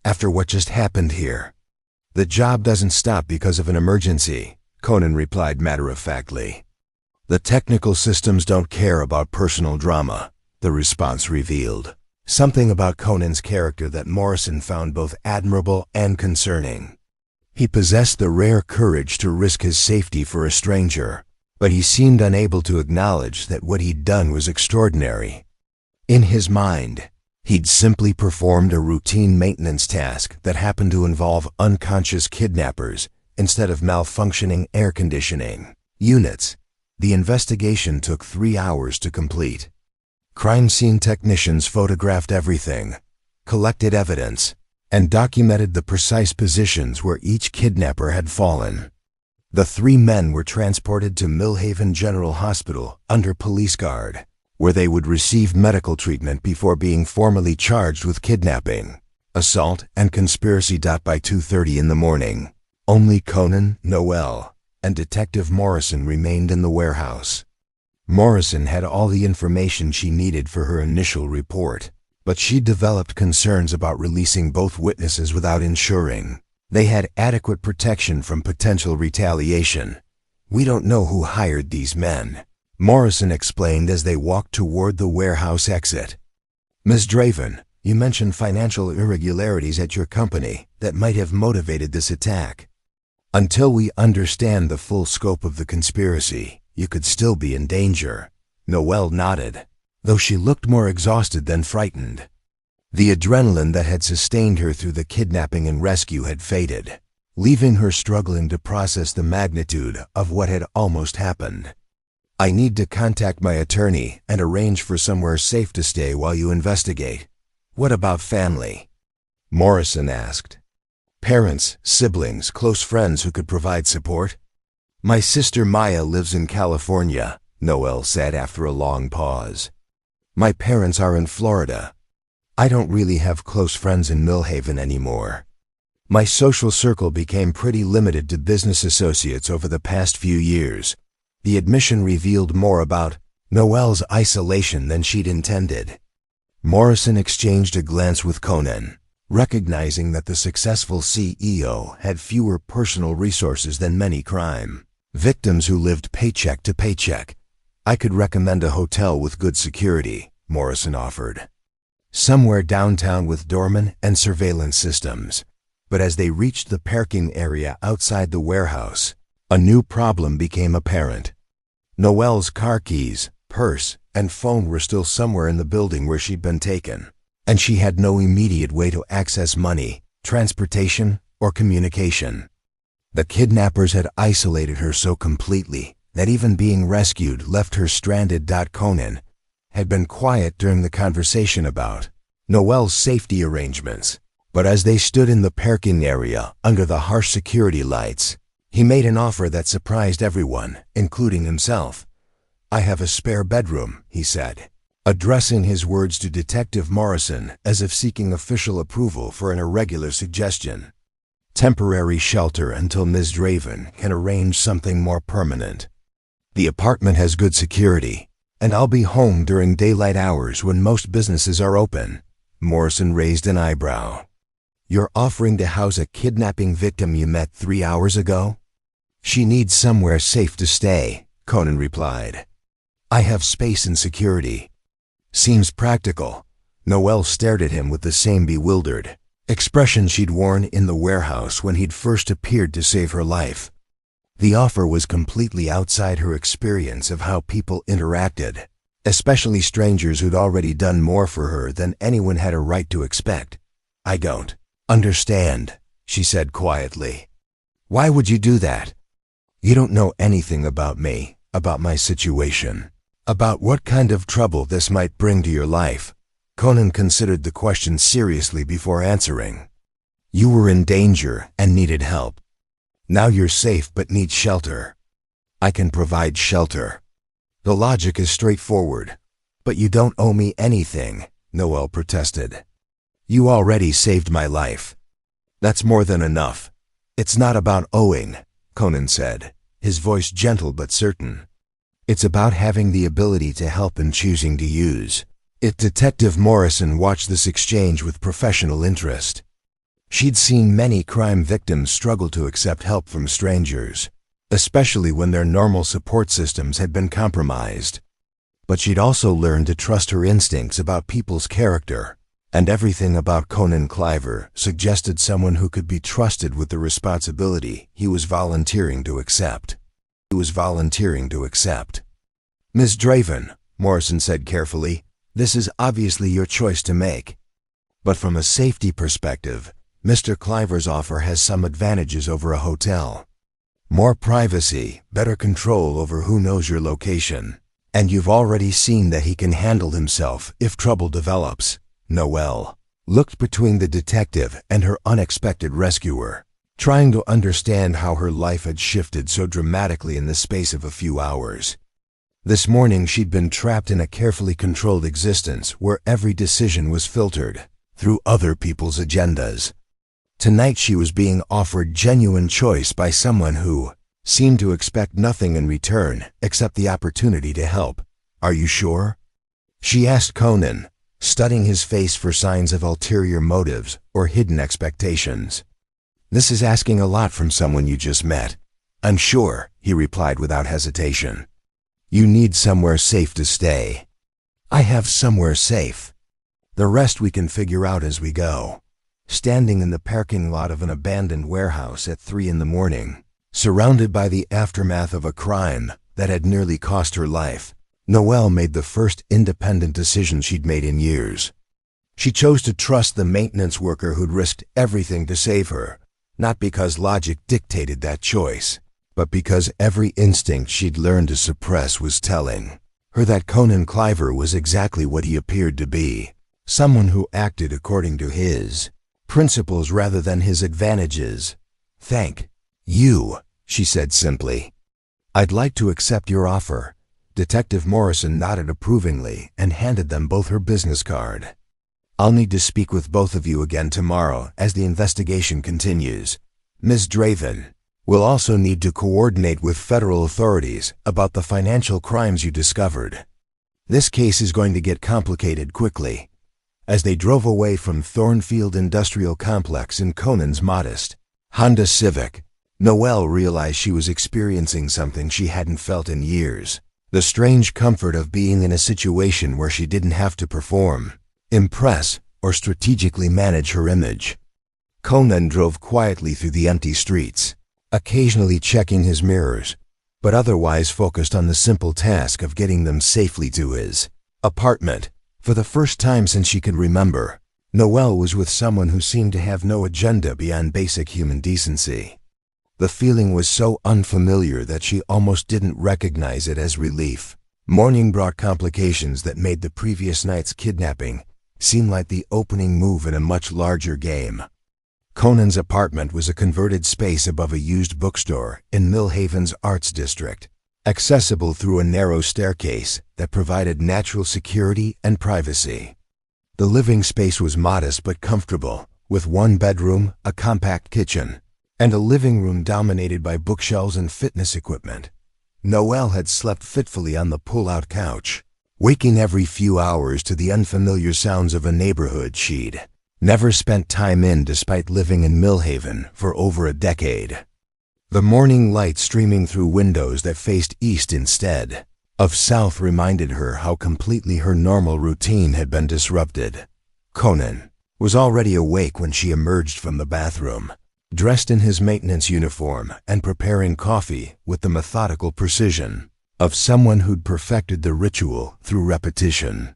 "After what just happened here?" "The job doesn't stop because of an emergency," Conan replied matter-of-factly. "The technical systems don't care about personal drama," the response revealed. Something about Conan's character that Morrison found both admirable and concerning. He possessed the rare courage to risk his safety for a stranger, but he seemed unable to acknowledge that what he'd done was extraordinary. In his mind, he'd simply performed a routine maintenance task that happened to involve unconscious kidnappers instead of malfunctioning air conditioning units. The investigation took 3 hours to complete. Crime scene technicians photographed everything, collected evidence, and documented the precise positions where each kidnapper had fallen. The 3 men were transported to Millhaven General Hospital under police guard, where they would receive medical treatment before being formally charged with kidnapping, assault, and conspiracy. By 2:30 in the morning, only Conan, Noel, and Detective Morrison remained in the warehouse. Morrison had all the information she needed for her initial report, but she developed concerns about releasing both witnesses without ensuring they had adequate protection from potential retaliation. "We don't know who hired these men," Morrison explained as they walked toward the warehouse exit. "Ms. Draven, you mentioned financial irregularities at your company that might have motivated this attack. Until we understand the full scope of the conspiracy, you could still be in danger." Noel nodded, though she looked more exhausted than frightened. The adrenaline that had sustained her through the kidnapping and rescue had faded, leaving her struggling to process the magnitude of what had almost happened. "I need to contact my attorney and arrange for somewhere safe to stay while you investigate. What about family?" Morrison asked. "Parents, siblings, close friends who could provide support?" "My sister Maya lives in California," Noel said after a long pause. "My parents are in Florida. I don't really have close friends in Millhaven anymore. My social circle became pretty limited to business associates over the past few years." The admission revealed more about Noel's isolation than she'd intended. Morrison exchanged a glance with Conan, recognizing that the successful CEO had fewer personal resources than many crime victims who lived paycheck to paycheck. "I could recommend a hotel with good security," Morrison offered. "Somewhere downtown with doormen and surveillance systems." But as they reached the parking area outside the warehouse, a new problem became apparent. Noel's car keys, purse and phone were still somewhere in the building where she'd been taken, and she had no immediate way to access money, transportation, or communication. The kidnappers had isolated her so completely that even being rescued left her stranded. Conan had been quiet during the conversation about Noel's safety arrangements, but as they stood in the parking area under the harsh security lights, he made an offer that surprised everyone, including himself. "I have a spare bedroom," he said, addressing his words to Detective Morrison as if seeking official approval for an irregular suggestion. "Temporary shelter until Ms. Draven can arrange something more permanent. The apartment has good security, and I'll be home during daylight hours when most businesses are open." Morrison raised an eyebrow. "You're offering to house a kidnapping victim you met 3 hours ago?" "She needs somewhere safe to stay," Conan replied. "I have space and security." "Seems practical." Noelle stared at him with the same bewildered expression she'd worn in the warehouse when he'd first appeared to save her life. The offer was completely outside her experience of how people interacted, especially strangers who'd already done more for her than anyone had a right to expect. "I don't understand," she said quietly. "Why would you do that? You don't know anything about me, about my situation, about what kind of trouble this might bring to your life." Conan considered the question seriously before answering. "You were in danger and needed help. Now you're safe but need shelter. I can provide shelter." "The logic is straightforward." "But you don't owe me anything," Noelle protested. "You already saved my life." "That's more than enough." "It's not about owing," Conan said, his voice gentle but certain. "It's about having the ability to help and choosing to use it." Detective Morrison watched this exchange with professional interest. She'd seen many crime victims struggle to accept help from strangers, especially when their normal support systems had been compromised. But she'd also learned to trust her instincts about people's character, and everything about Conan Cliver suggested someone who could be trusted with the responsibility he was volunteering to accept. "Ms. Draven," Morrison said carefully, "this is obviously your choice to make. But from a safety perspective, Mr. Cliver's offer has some advantages over a hotel. More privacy, better control over who knows your location, and you've already seen that he can handle himself if trouble develops." Noelle looked between the detective and her unexpected rescuer, trying to understand how her life had shifted so dramatically in the space of a few hours. This morning she'd been trapped in a carefully controlled existence where every decision was filtered through other people's agendas. Tonight she was being offered genuine choice by someone who seemed to expect nothing in return except the opportunity to help. "Are you sure?" she asked Conan, studying his face for signs of ulterior motives or hidden expectations. "This is asking a lot from someone you just met." "I'm sure," he replied without hesitation. "You need somewhere safe to stay." "I have somewhere safe. The rest we can figure out as we go." Standing in the parking lot of an abandoned warehouse at 3 in the morning, surrounded by the aftermath of a crime that had nearly cost her life, Noelle made the first independent decision she'd made in years. She chose to trust the maintenance worker who'd risked everything to save her, not because logic dictated that choice, but because every instinct she'd learned to suppress was telling her that Conan Cliver was exactly what he appeared to be, someone who acted according to his principles rather than his advantages. "Thank you," she said simply. "I'd like to accept your offer." Detective Morrison nodded approvingly and handed them both her business card. "I'll need to speak with both of you again tomorrow as the investigation continues. Ms. Draven will also need to coordinate with federal authorities about the financial crimes you discovered. This case is going to get complicated quickly." As they drove away from Thornfield Industrial Complex in Conan's modest Honda Civic, Noelle realized she was experiencing something she hadn't felt in years: the strange comfort of being in a situation where she didn't have to perform, impress, or strategically manage her image. Conan drove quietly through the empty streets, occasionally checking his mirrors, but otherwise focused on the simple task of getting them safely to his apartment. For the first time since she could remember, Noelle was with someone who seemed to have no agenda beyond basic human decency. The feeling was so unfamiliar that she almost didn't recognize it as relief. Morning brought complications that made the previous night's kidnapping seem like the opening move in a much larger game. Conan's apartment was a converted space above a used bookstore in Millhaven's Arts District, accessible through a narrow staircase that provided natural security and privacy. The living space was modest but comfortable, with one bedroom, a compact kitchen, and a living room dominated by bookshelves and fitness equipment. Noelle had slept fitfully on the pull-out couch, waking every few hours to the unfamiliar sounds of a neighborhood she'd never spent time in despite living in Millhaven for over a decade. The morning light streaming through windows that faced east instead of south reminded her how completely her normal routine had been disrupted. Conan was already awake when she emerged from the bathroom, dressed in his maintenance uniform and preparing coffee with the methodical precision of someone who'd perfected the ritual through repetition.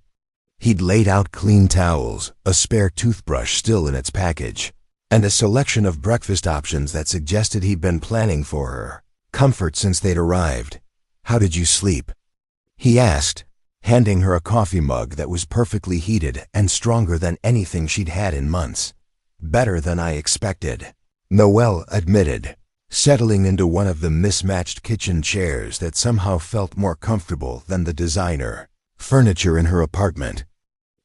He'd laid out clean towels, a spare toothbrush still in its package, and a selection of breakfast options that suggested he'd been planning for her comfort since they'd arrived. "How did you sleep?" he asked, handing her a coffee mug that was perfectly heated and stronger than anything she'd had in months. "Better than I expected," Noelle admitted, settling into one of the mismatched kitchen chairs that somehow felt more comfortable than the designer furniture in her apartment.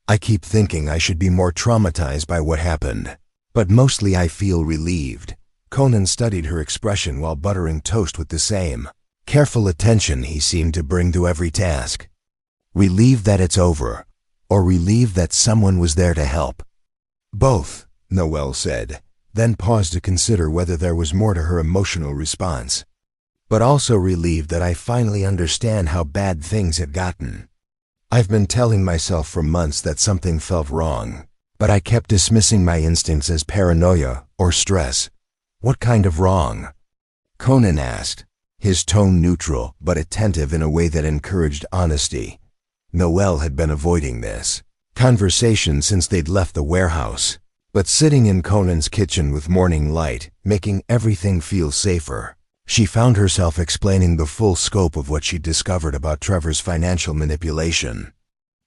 "I keep thinking I should be more traumatized by what happened, but mostly I feel relieved." Conan studied her expression while buttering toast with the same careful attention he seemed to bring to every task. "Relieved that it's over, or relieved that someone was there to help?" "Both," Noelle said, then paused to consider whether there was more to her emotional response. "But also relieved that I finally understand how bad things had gotten. I've been telling myself for months that something felt wrong, but I kept dismissing my instincts as paranoia or stress." "What kind of wrong?" Conan asked, his tone neutral but attentive in a way that encouraged honesty. Noelle had been avoiding this conversation since they'd left the warehouse, but sitting in Conan's kitchen with morning light, making everything feel safer, she found herself explaining the full scope of what she'd discovered about Trevor's financial manipulation.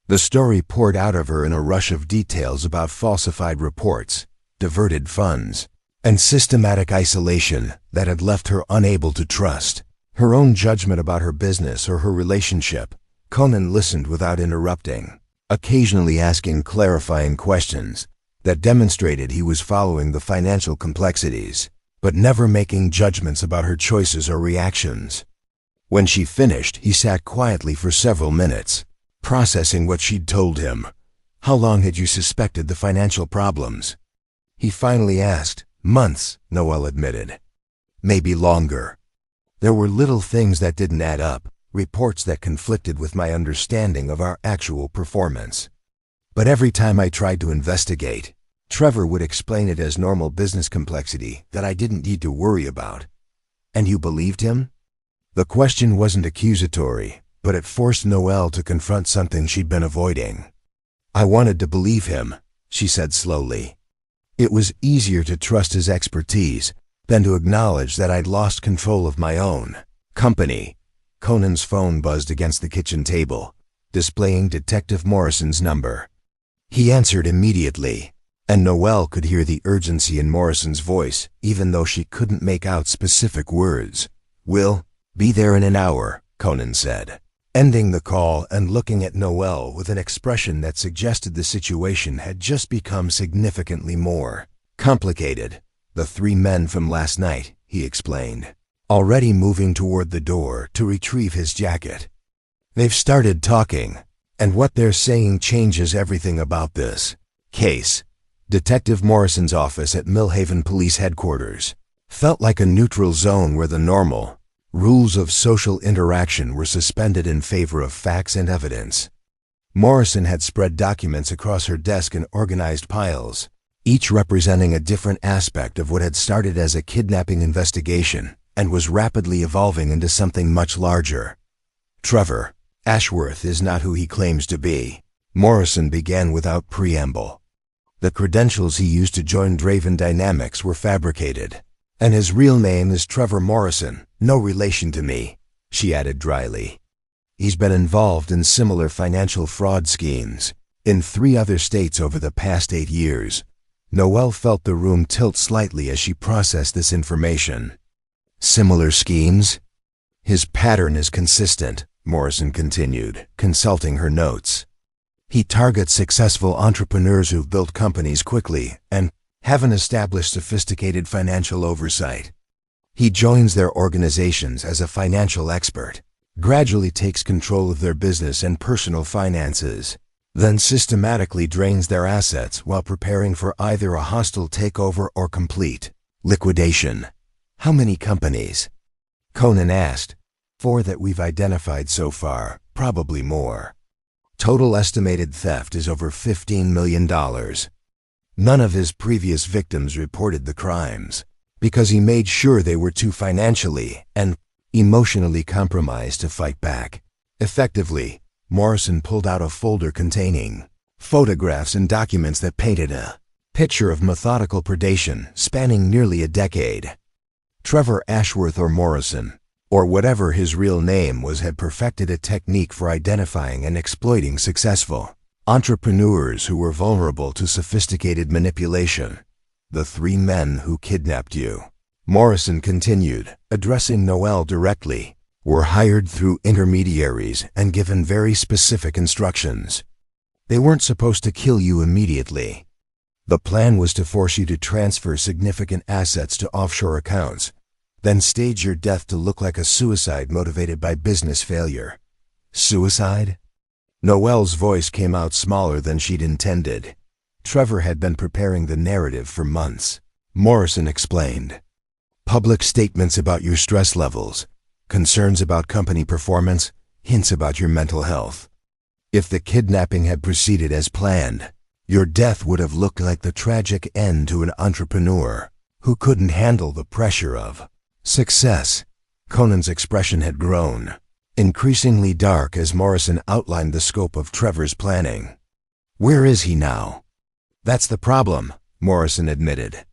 The story poured out of her in a rush of details about falsified reports, diverted funds, and systematic isolation that had left her unable to trust her own judgment about her business or her relationship. Conan listened without interrupting, occasionally asking clarifying questions that demonstrated he was following the financial complexities, but never making judgments about her choices or reactions. When she finished, he sat quietly for several minutes, processing what she'd told him. "How long had you suspected the financial problems?" he finally asked. "Months," Noelle admitted. "Maybe longer. There were little things that didn't add up, reports that conflicted with my understanding of our actual performance. But every time I tried to investigate, Trevor would explain it as normal business complexity that I didn't need to worry about." "And you believed him?" The question wasn't accusatory, but it forced Noelle to confront something she'd been avoiding. "I wanted to believe him," she said slowly. "It was easier to trust his expertise than to acknowledge that I'd lost control of my own company." Conan's phone buzzed against the kitchen table, displaying Detective Morrison's number. He answered immediately, and Noelle could hear the urgency in Morrison's voice, even though she couldn't make out specific words. "We'll be there in an hour," Conan said, ending the call and looking at Noelle with an expression that suggested the situation had just become significantly more complicated. "The 3 men from last night," he explained, already moving toward the door to retrieve his jacket. "They've started talking, and what they're saying changes everything about this case." Detective Morrison's office at Millhaven Police Headquarters felt like a neutral zone where the normal rules of social interaction were suspended in favor of facts and evidence. Morrison had spread documents across her desk in organized piles, each representing a different aspect of what had started as a kidnapping investigation and was rapidly evolving into something much larger. Trevor Ashworth is not who he claims to be, Morrison began without preamble. The credentials he used to join Draven Dynamics were fabricated, and his real name is Trevor Morrison, no relation to me, she added dryly. He's been involved in similar financial fraud schemes in 3 other states over the past 8 years. Noelle felt the room tilt slightly as she processed this information. Similar schemes? His pattern is consistent, Morrison continued, consulting her notes. He targets successful entrepreneurs who've built companies quickly and haven't established sophisticated financial oversight. He joins their organizations as a financial expert, gradually takes control of their business and personal finances, then systematically drains their assets while preparing for either a hostile takeover or complete liquidation. How many companies? Conan asked. 4 that we've identified so far, probably more. Total estimated theft is over $15 million. None of his previous victims reported the crimes, because he made sure they were too financially and emotionally compromised to fight back. Effectively, Morrison pulled out a folder containing photographs and documents that painted a picture of methodical predation spanning nearly a decade. Trevor Ashworth or Morrison, or whatever his real name was, had perfected a technique for identifying and exploiting successful entrepreneurs who were vulnerable to sophisticated manipulation. The 3 men who kidnapped you, Morrison continued, addressing Noelle directly, were hired through intermediaries and given very specific instructions. They weren't supposed to kill you immediately. The plan was to force you to transfer significant assets to offshore accounts, then stage your death to look like a suicide motivated by business failure. Suicide? Noelle's voice came out smaller than she'd intended. Trevor had been preparing the narrative for months. Morrison explained. Public statements about your stress levels, concerns about company performance, hints about your mental health. If the kidnapping had proceeded as planned, your death would have looked like the tragic end to an entrepreneur who couldn't handle the pressure of success. Conan's expression had grown, increasingly dark as Morrison outlined the scope of Trevor's planning. Where is he now? That's the problem, Morrison admitted.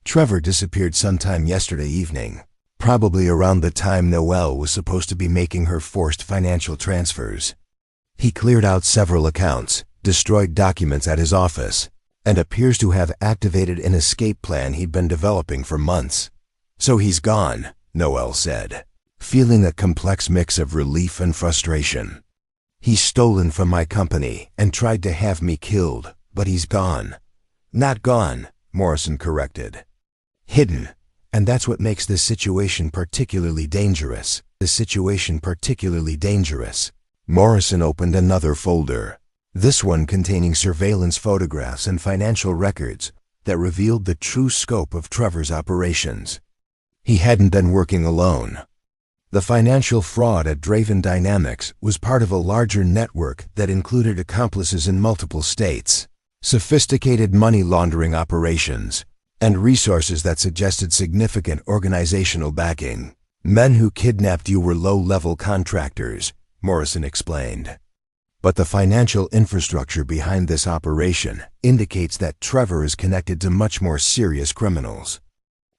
Trevor disappeared sometime yesterday evening, probably around the time Noelle was supposed to be making her forced financial transfers. He cleared out several accounts, destroyed documents at his office, and appears to have activated an escape plan he'd been developing for months. So he's gone, Noelle said, feeling a complex mix of relief and frustration. He's stolen from my company and tried to have me killed, but he's gone. Not gone, Morrison corrected. Hidden, and that's what makes this situation particularly dangerous. Morrison opened another folder, this one containing surveillance photographs and financial records that revealed the true scope of Trevor's operations. He hadn't been working alone. The financial fraud at Draven Dynamics was part of a larger network that included accomplices in multiple states, sophisticated money laundering operations, and resources that suggested significant organizational backing. Men who kidnapped you were low-level contractors, Morrison explained. But the financial infrastructure behind this operation indicates that Trevor is connected to much more serious criminals.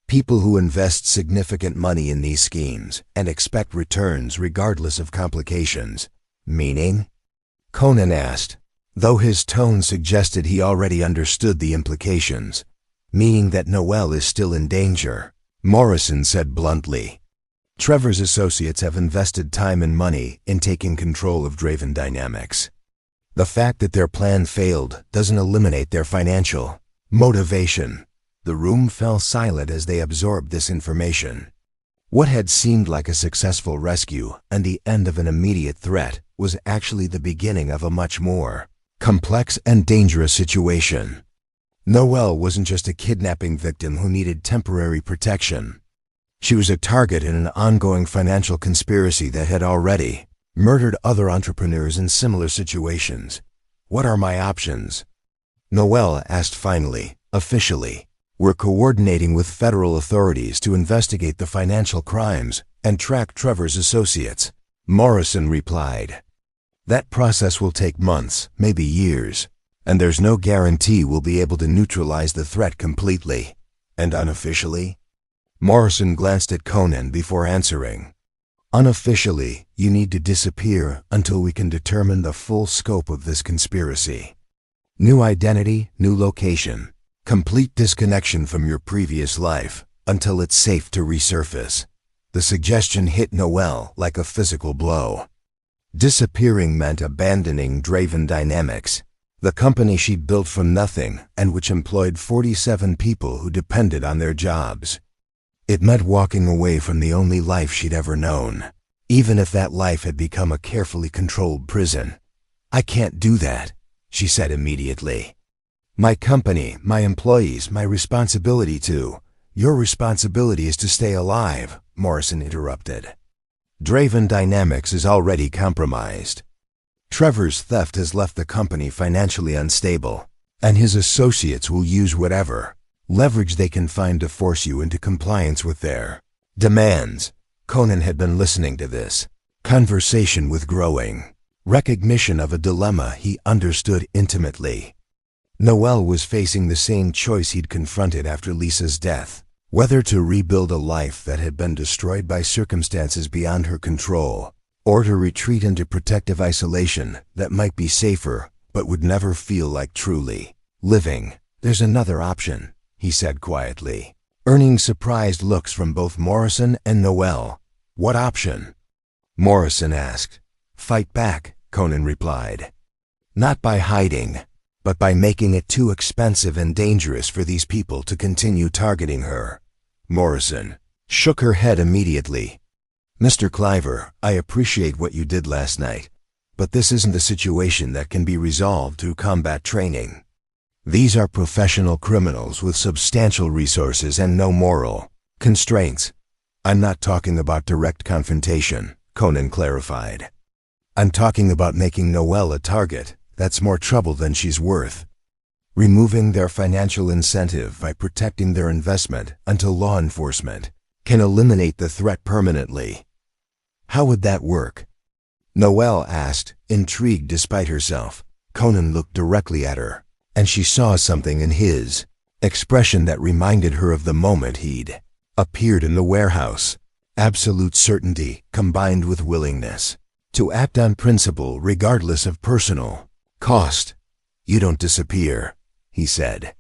People who invest significant money in these schemes and expect returns regardless of complications. Meaning? Conan asked, though his tone suggested he already understood the implications. Meaning that Noelle is still in danger, Morrison said bluntly. Trevor's associates have invested time and money in taking control of Draven Dynamics. The fact that their plan failed doesn't eliminate their financial motivation. The room fell silent as they absorbed this information. What had seemed like a successful rescue and the end of an immediate threat was actually the beginning of a much more complex and dangerous situation. Noelle wasn't just a kidnapping victim who needed temporary protection. She was a target in an ongoing financial conspiracy that had already murdered other entrepreneurs in similar situations. What are my options? Noelle asked finally, officially. We're coordinating with federal authorities to investigate the financial crimes and track Trevor's associates, Morrison replied. That process will take months, maybe years, and there's no guarantee we'll be able to neutralize the threat completely. And unofficially? Morrison glanced at Conan before answering. Unofficially, you need to disappear until we can determine the full scope of this conspiracy. New identity, new location, complete disconnection from your previous life until it's safe to resurface. The suggestion hit Noelle like a physical blow. Disappearing meant abandoning Draven Dynamics, the company she'd built from nothing and which employed 47 people who depended on their jobs. It meant walking away from the only life she'd ever known, even if that life had become a carefully controlled prison. I can't do that, she said immediately. My company, my employees, my responsibility to. Your responsibility is to stay alive, Morrison interrupted. Draven Dynamics is already compromised. Trevor's theft has left the company financially unstable, and his associates will use whatever leverage they can find to force you into compliance with their demands. Conan had been listening to this conversation with growing recognition of a dilemma he understood intimately. Noelle was facing the same choice he'd confronted after Lisa's death, whether to rebuild a life that had been destroyed by circumstances beyond her control, or to retreat into protective isolation that might be safer but would never feel like truly living. There's another option, he said quietly, earning surprised looks from both Morrison and Noelle. What option? Morrison asked. Fight back, Conan replied. Not by hiding, but by making it too expensive and dangerous for these people to continue targeting her. Morrison shook her head immediately. Mr. Cliver, I appreciate what you did last night, but this isn't a situation that can be resolved through combat training. These are professional criminals with substantial resources and no moral constraints. I'm not talking about direct confrontation, Conan clarified. I'm talking about making Noelle a target. That's more trouble than she's worth. Removing their financial incentive by protecting their investment until law enforcement can eliminate the threat permanently. How would that work? Noelle asked, intrigued despite herself. Conan looked directly at her, and she saw something in his expression that reminded her of the moment he'd appeared in the warehouse. Absolute certainty combined with willingness to act on principle regardless of personal cost. You don't disappear, he said.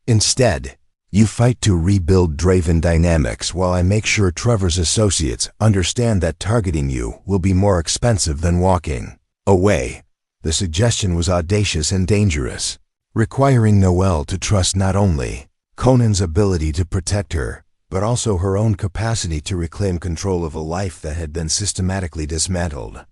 Instead, you fight to rebuild Draven Dynamics while I make sure Trevor's associates understand that targeting you will be more expensive than walking away. The suggestion was audacious and dangerous, requiring Noelle to trust not only Conan's ability to protect her, but also her own capacity to reclaim control of a life that had been systematically dismantled.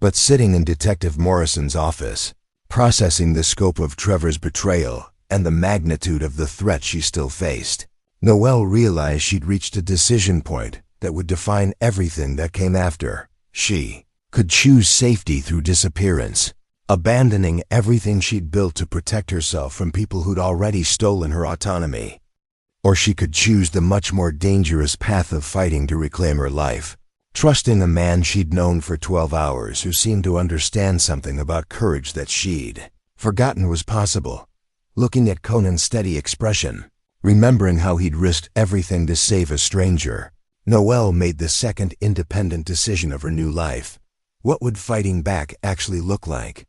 But sitting in Detective Morrison's office, processing the scope of Trevor's betrayal and the magnitude of the threat she still faced, Noelle realized she'd reached a decision point that would define everything that came after. She could choose safety through disappearance, abandoning everything she'd built to protect herself from people who'd already stolen her autonomy. Or she could choose the much more dangerous path of fighting to reclaim her life, trusting a man she'd known for 12 hours who seemed to understand something about courage that she'd forgotten was possible. Looking at Conan's steady expression, remembering how he'd risked everything to save a stranger, Noelle made the second independent decision of her new life. What would fighting back actually look like?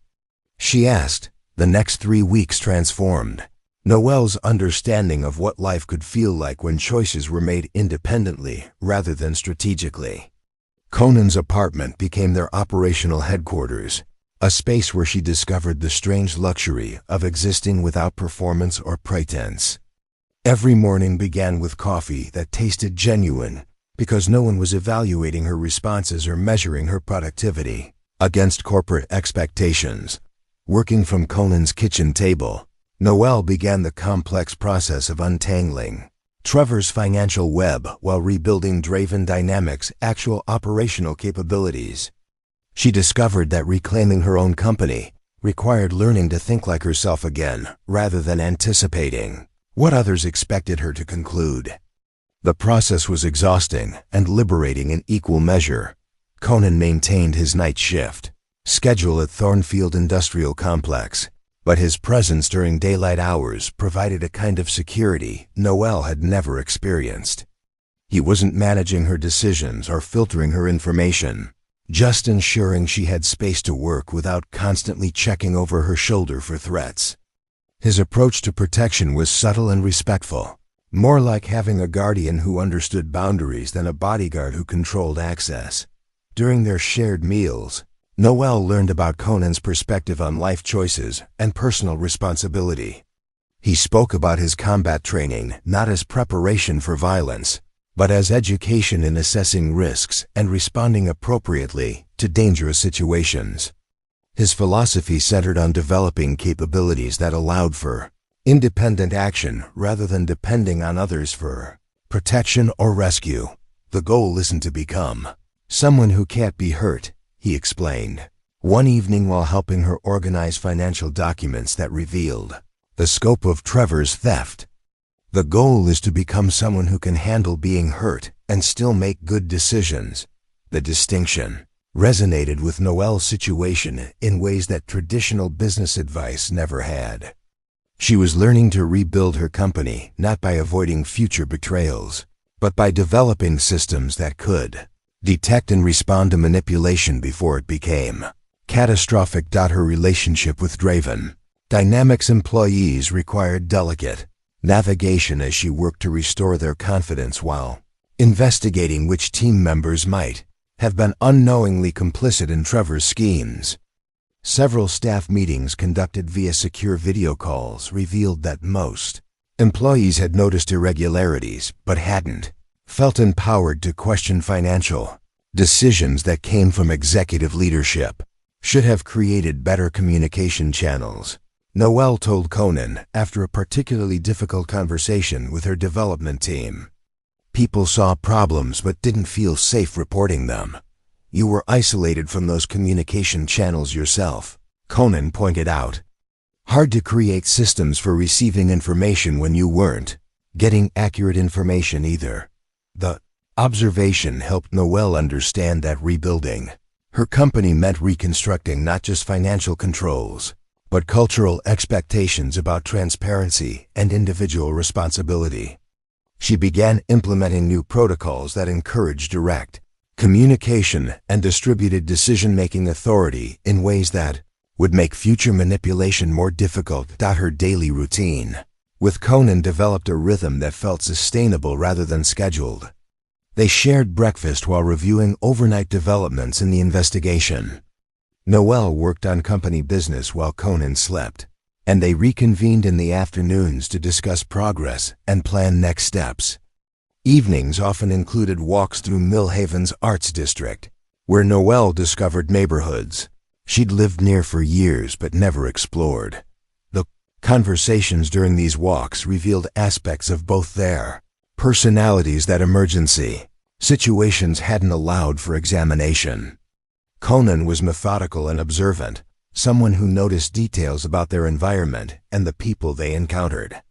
She asked. The next 3 weeks transformed Noelle's understanding of what life could feel like when choices were made independently rather than strategically. Conan's apartment became their operational headquarters, a space where she discovered the strange luxury of existing without performance or pretense. Every morning began with coffee that tasted genuine because no one was evaluating her responses or measuring her productivity against corporate expectations. Working from Conan's kitchen table, Noelle began the complex process of untangling Trevor's financial web while rebuilding Draven Dynamics' actual operational capabilities. She discovered that reclaiming her own company required learning to think like herself again rather than anticipating what others expected her to conclude. The process was exhausting and liberating in equal measure. Conan maintained his night shift schedule at Thornfield Industrial Complex, but his presence during daylight hours provided a kind of security Noelle had never experienced. He wasn't managing her decisions or filtering her information, just ensuring she had space to work without constantly checking over her shoulder for threats. His approach to protection was subtle and respectful, more like having a guardian who understood boundaries than a bodyguard who controlled access. During their shared meals, Noelle learned about Conan's perspective on life choices and personal responsibility. He spoke about his combat training not as preparation for violence, but as education in assessing risks and responding appropriately to dangerous situations. His philosophy centered on developing capabilities that allowed for independent action rather than depending on others for protection or rescue. The goal isn't to become someone who can't be hurt, he explained, one evening while helping her organize financial documents that revealed the scope of Trevor's theft. The goal is to become someone who can handle being hurt and still make good decisions. The distinction resonated with Noelle's situation in ways that traditional business advice never had. She was learning to rebuild her company not by avoiding future betrayals, but by developing systems that could detect and respond to manipulation before it became catastrophic. Her relationship with Draven Dynamics employees required delicate navigation as she worked to restore their confidence while investigating which team members might have been unknowingly complicit in Trevor's schemes. Several staff meetings conducted via secure video calls revealed that most employees had noticed irregularities but hadn't felt empowered to question financial decisions that came from executive leadership. Should have created better communication channels, Noelle told Conan after a particularly difficult conversation with her development team. People saw problems but didn't feel safe reporting them. You were isolated from those communication channels yourself, Conan pointed out. Hard to create systems for receiving information when you weren't getting accurate information either. The observation helped Noelle understand that rebuilding her company meant reconstructing not just financial controls, but cultural expectations about transparency and individual responsibility. She began implementing new protocols that encouraged direct communication and distributed decision-making authority in ways that would make future manipulation more difficult. Her daily routine with Conan developed a rhythm that felt sustainable rather than scheduled. They shared breakfast while reviewing overnight developments in the investigation. Noelle worked on company business while Conan slept, and they reconvened in the afternoons to discuss progress and plan next steps. Evenings often included walks through Millhaven's Arts District, where Noelle discovered neighborhoods she'd lived near for years but never explored. The conversations during these walks revealed aspects of both their personalities that emergency situations hadn't allowed for examination. Conan was methodical and observant, someone who noticed details about their environment and the people they encountered.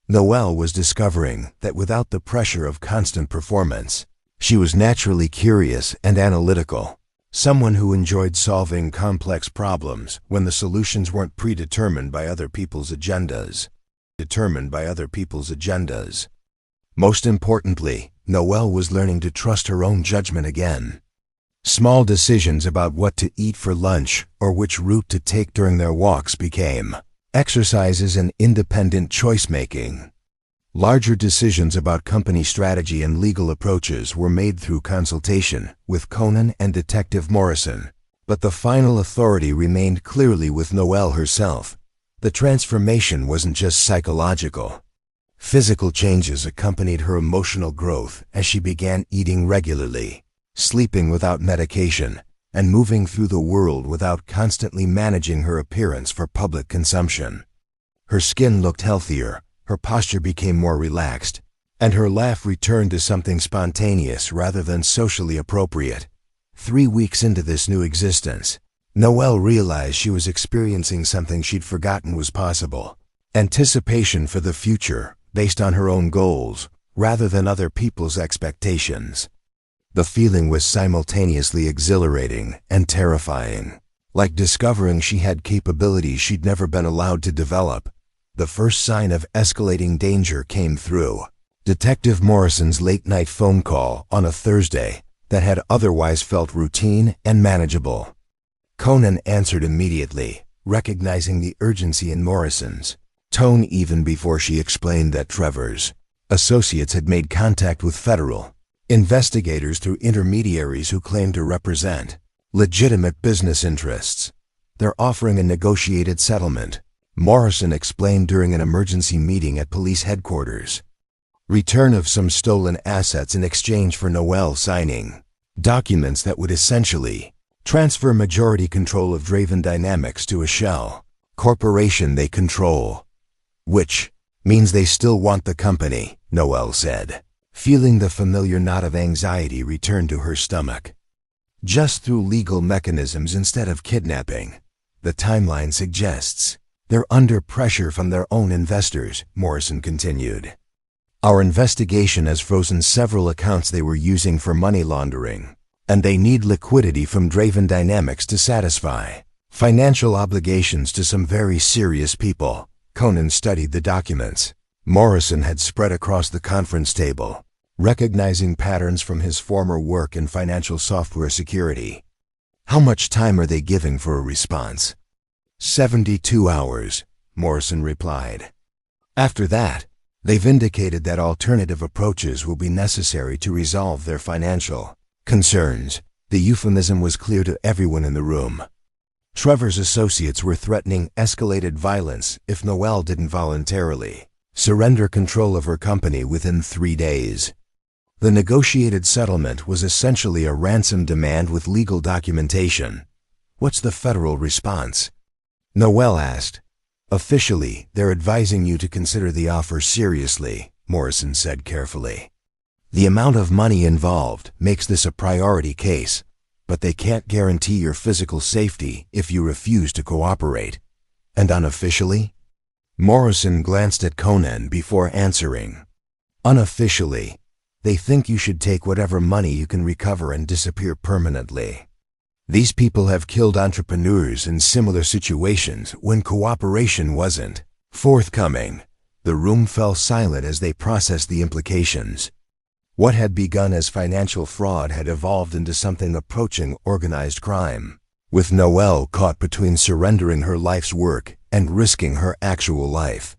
Noelle was discovering that without the pressure of constant performance, she was naturally curious and analytical, someone who enjoyed solving complex problems when the solutions weren't predetermined by other people's agendas. Most importantly, Noelle was learning to trust her own judgment again. Small decisions about what to eat for lunch or which route to take during their walks became exercises in independent choice-making. Larger decisions about company strategy and legal approaches were made through consultation with Conan and Detective Morrison, but the final authority remained clearly with Noelle herself. The transformation wasn't just psychological. Physical changes accompanied her emotional growth as she began eating regularly, sleeping without medication, and moving through the world without constantly managing her appearance for public consumption. Her skin looked healthier, her posture became more relaxed, and her laugh returned to something spontaneous rather than socially appropriate. 3 weeks into this new existence, Noelle realized she was experiencing something she'd forgotten was possible: anticipation for the future based on her own goals, rather than other people's expectations. The feeling was simultaneously exhilarating and terrifying, like discovering she had capabilities she'd never been allowed to develop. The first sign of escalating danger came through Detective Morrison's late-night phone call on a Thursday that had otherwise felt routine and manageable. Conan answered immediately, recognizing the urgency in Morrison's tone even before she explained that Trevor's associates had made contact with federal investigators through intermediaries who claimed to represent legitimate business interests. They're offering a negotiated settlement, Morrison explained during an emergency meeting at police headquarters. Return of some stolen assets in exchange for Noel signing documents that would essentially transfer majority control of Draven Dynamics to a shell corporation they control. Which means they still want the company, Noel said, feeling the familiar knot of anxiety return to her stomach. Just through legal mechanisms instead of kidnapping, the timeline suggests. They're under pressure from their own investors, Morrison continued. Our investigation has frozen several accounts they were using for money laundering, and they need liquidity from Draven Dynamics to satisfy financial obligations to some very serious people. Conan studied the documents Morrison had spread across the conference table, recognizing patterns from his former work in financial software security. How much time are they giving for a response? 72 hours, Morrison replied. After that, they've indicated that alternative approaches will be necessary to resolve their financial concerns. The euphemism was clear to everyone in the room. Trevor's associates were threatening escalated violence if Noel didn't voluntarily surrender control of her company within 3 days. The negotiated settlement was essentially a ransom demand with legal documentation. What's the federal response? Noel asked. Officially, they're advising you to consider the offer seriously, Morrison said carefully. The amount of money involved makes this a priority case, but they can't guarantee your physical safety if you refuse to cooperate. And unofficially? Morrison glanced at Conan before answering. Unofficially, they think you should take whatever money you can recover and disappear permanently. These people have killed entrepreneurs in similar situations when cooperation wasn't forthcoming. The room fell silent as they processed the implications. What had begun as financial fraud had evolved into something approaching organized crime, with Noel caught between surrendering her life's work and risking her actual life.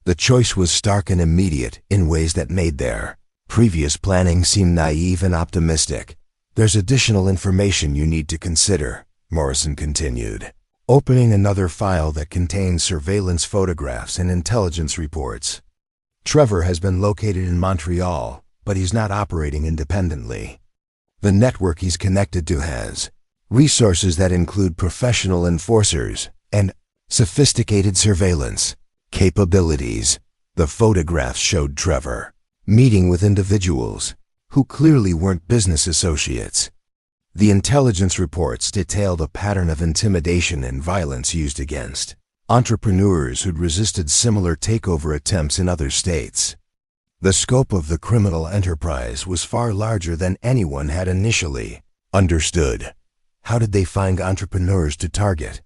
The choice was stark and immediate in ways that made their previous planning seem naive and optimistic. There's additional information you need to consider, Morrison continued, opening another file that contains surveillance photographs and intelligence reports. Trevor has been located in Montreal, but he's not operating independently. The network he's connected to has resources that include professional enforcers and sophisticated surveillance capabilities. The photographs showed Trevor meeting with individuals who clearly weren't business associates. The intelligence reports detailed a pattern of intimidation and violence used against entrepreneurs who'd resisted similar takeover attempts in other states. The scope of the criminal enterprise was far larger than anyone had initially understood. How did they find entrepreneurs to target?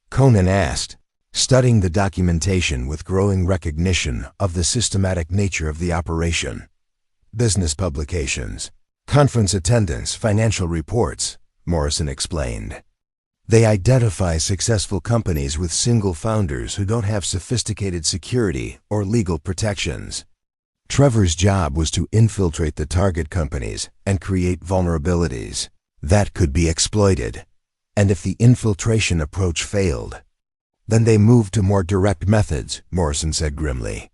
Conan asked, studying the documentation with growing recognition of the systematic nature of the operation. Business publications, conference attendance, financial reports, Morrison explained. They identify successful companies with single founders who don't have sophisticated security or legal protections. Trevor's job was to infiltrate the target companies and create vulnerabilities that could be exploited. And if the infiltration approach failed, then they moved to more direct methods, Morrison said grimly.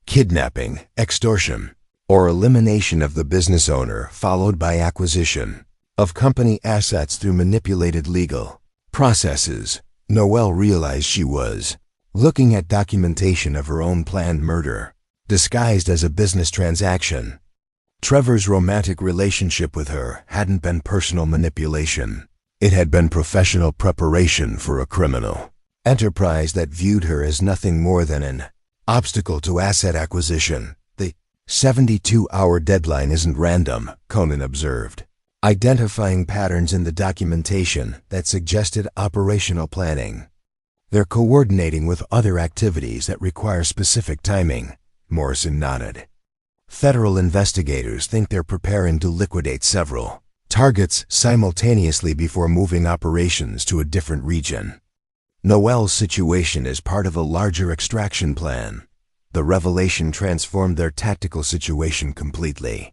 Kidnapping, extortion, or elimination of the business owner, followed by acquisition of company assets through manipulated legal processes. Noel realized she was looking at documentation of her own planned murder, disguised as a business transaction. Trevor's romantic relationship with her hadn't been personal manipulation. It had been professional preparation for a criminal enterprise that viewed her as nothing more than an Obstacle to asset acquisition. The 72-hour deadline isn't random, Conan observed, identifying patterns in the documentation that suggested operational planning. They're coordinating with other activities that require specific timing, Morrison nodded. Federal investigators think they're preparing to liquidate several targets simultaneously before moving operations to a different region. Noel's situation is part of a larger extraction plan. The revelation transformed their tactical situation completely.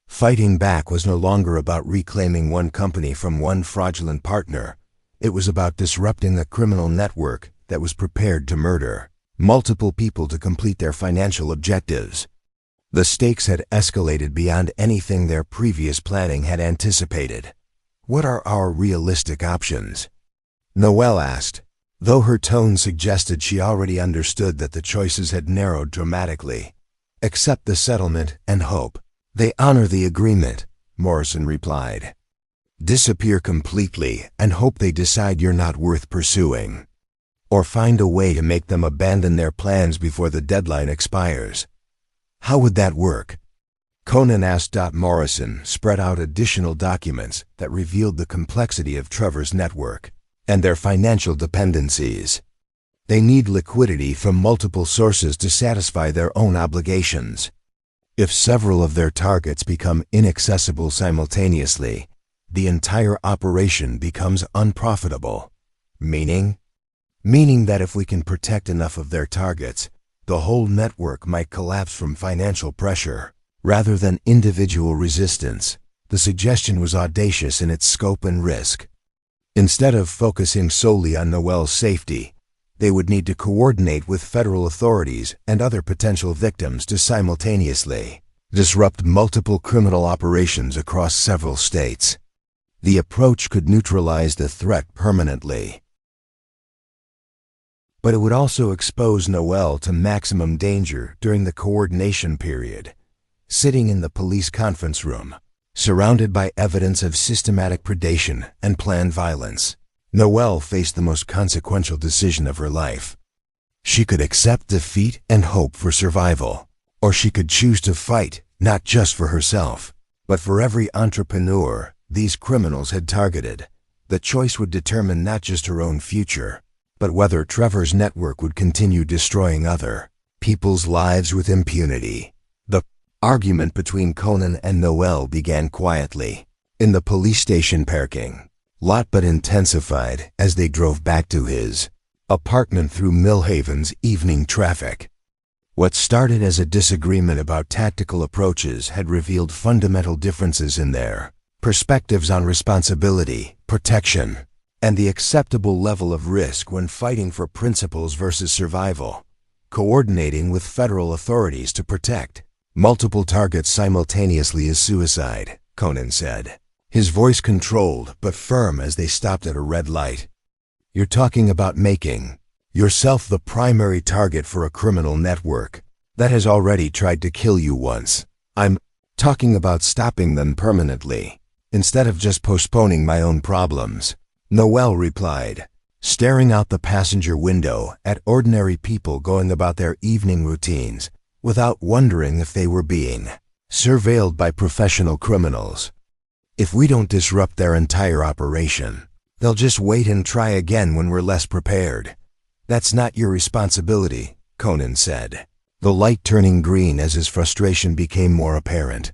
Fighting back was no longer about reclaiming one company from one fraudulent partner. It was about disrupting a criminal network that was prepared to murder multiple people to complete their financial objectives. The stakes had escalated beyond anything their previous planning had anticipated. What are our realistic options? Noel asked, though her tone suggested she already understood that the choices had narrowed dramatically. Accept the settlement and hope they honor the agreement, Morrison replied. Disappear completely and hope they decide you're not worth pursuing. Or find a way to make them abandon their plans before the deadline expires. How would that work? Conan asked. Morrison spread out additional documents that revealed the complexity of Trevor's network and their financial dependencies. They need liquidity from multiple sources to satisfy their own obligations. If several of their targets become inaccessible simultaneously, the entire operation becomes unprofitable. Meaning that if we can protect enough of their targets, the whole network might collapse from financial pressure, rather than individual resistance. The suggestion was audacious in its scope and risk. Instead of focusing solely on Noel's safety, they would need to coordinate with federal authorities and other potential victims to simultaneously disrupt multiple criminal operations across several states. The approach could neutralize the threat permanently. But it would also expose Noel to maximum danger during the coordination period. Sitting in the police conference room, surrounded by evidence of systematic predation and planned violence, Noel faced the most consequential decision of her life. She could accept defeat and hope for survival, or she could choose to fight not just for herself, but for every entrepreneur these criminals had targeted. The choice would determine not just her own future, but whether Trevor's network would continue destroying other people's lives with impunity. The argument between Conan and Noel began quietly in the police station parking lot, but intensified as they drove back to his apartment through Millhaven's evening traffic. What started as a disagreement about tactical approaches had revealed fundamental differences in their perspectives on responsibility, protection, and the acceptable level of risk when fighting for principles versus survival. Coordinating with federal authorities to protect multiple targets simultaneously is suicide, Conan said, his voice controlled but firm as they stopped at a red light. You're talking about making yourself the primary target for a criminal network that has already tried to kill you once. I'm talking about stopping them permanently, instead of just postponing my own problems, Noel replied, staring out the passenger window at ordinary people going about their evening routines without wondering if they were being surveilled by professional criminals. If we don't disrupt their entire operation, they'll just wait and try again when we're less prepared. That's not your responsibility, Conan said, the light turning green as his frustration became more apparent.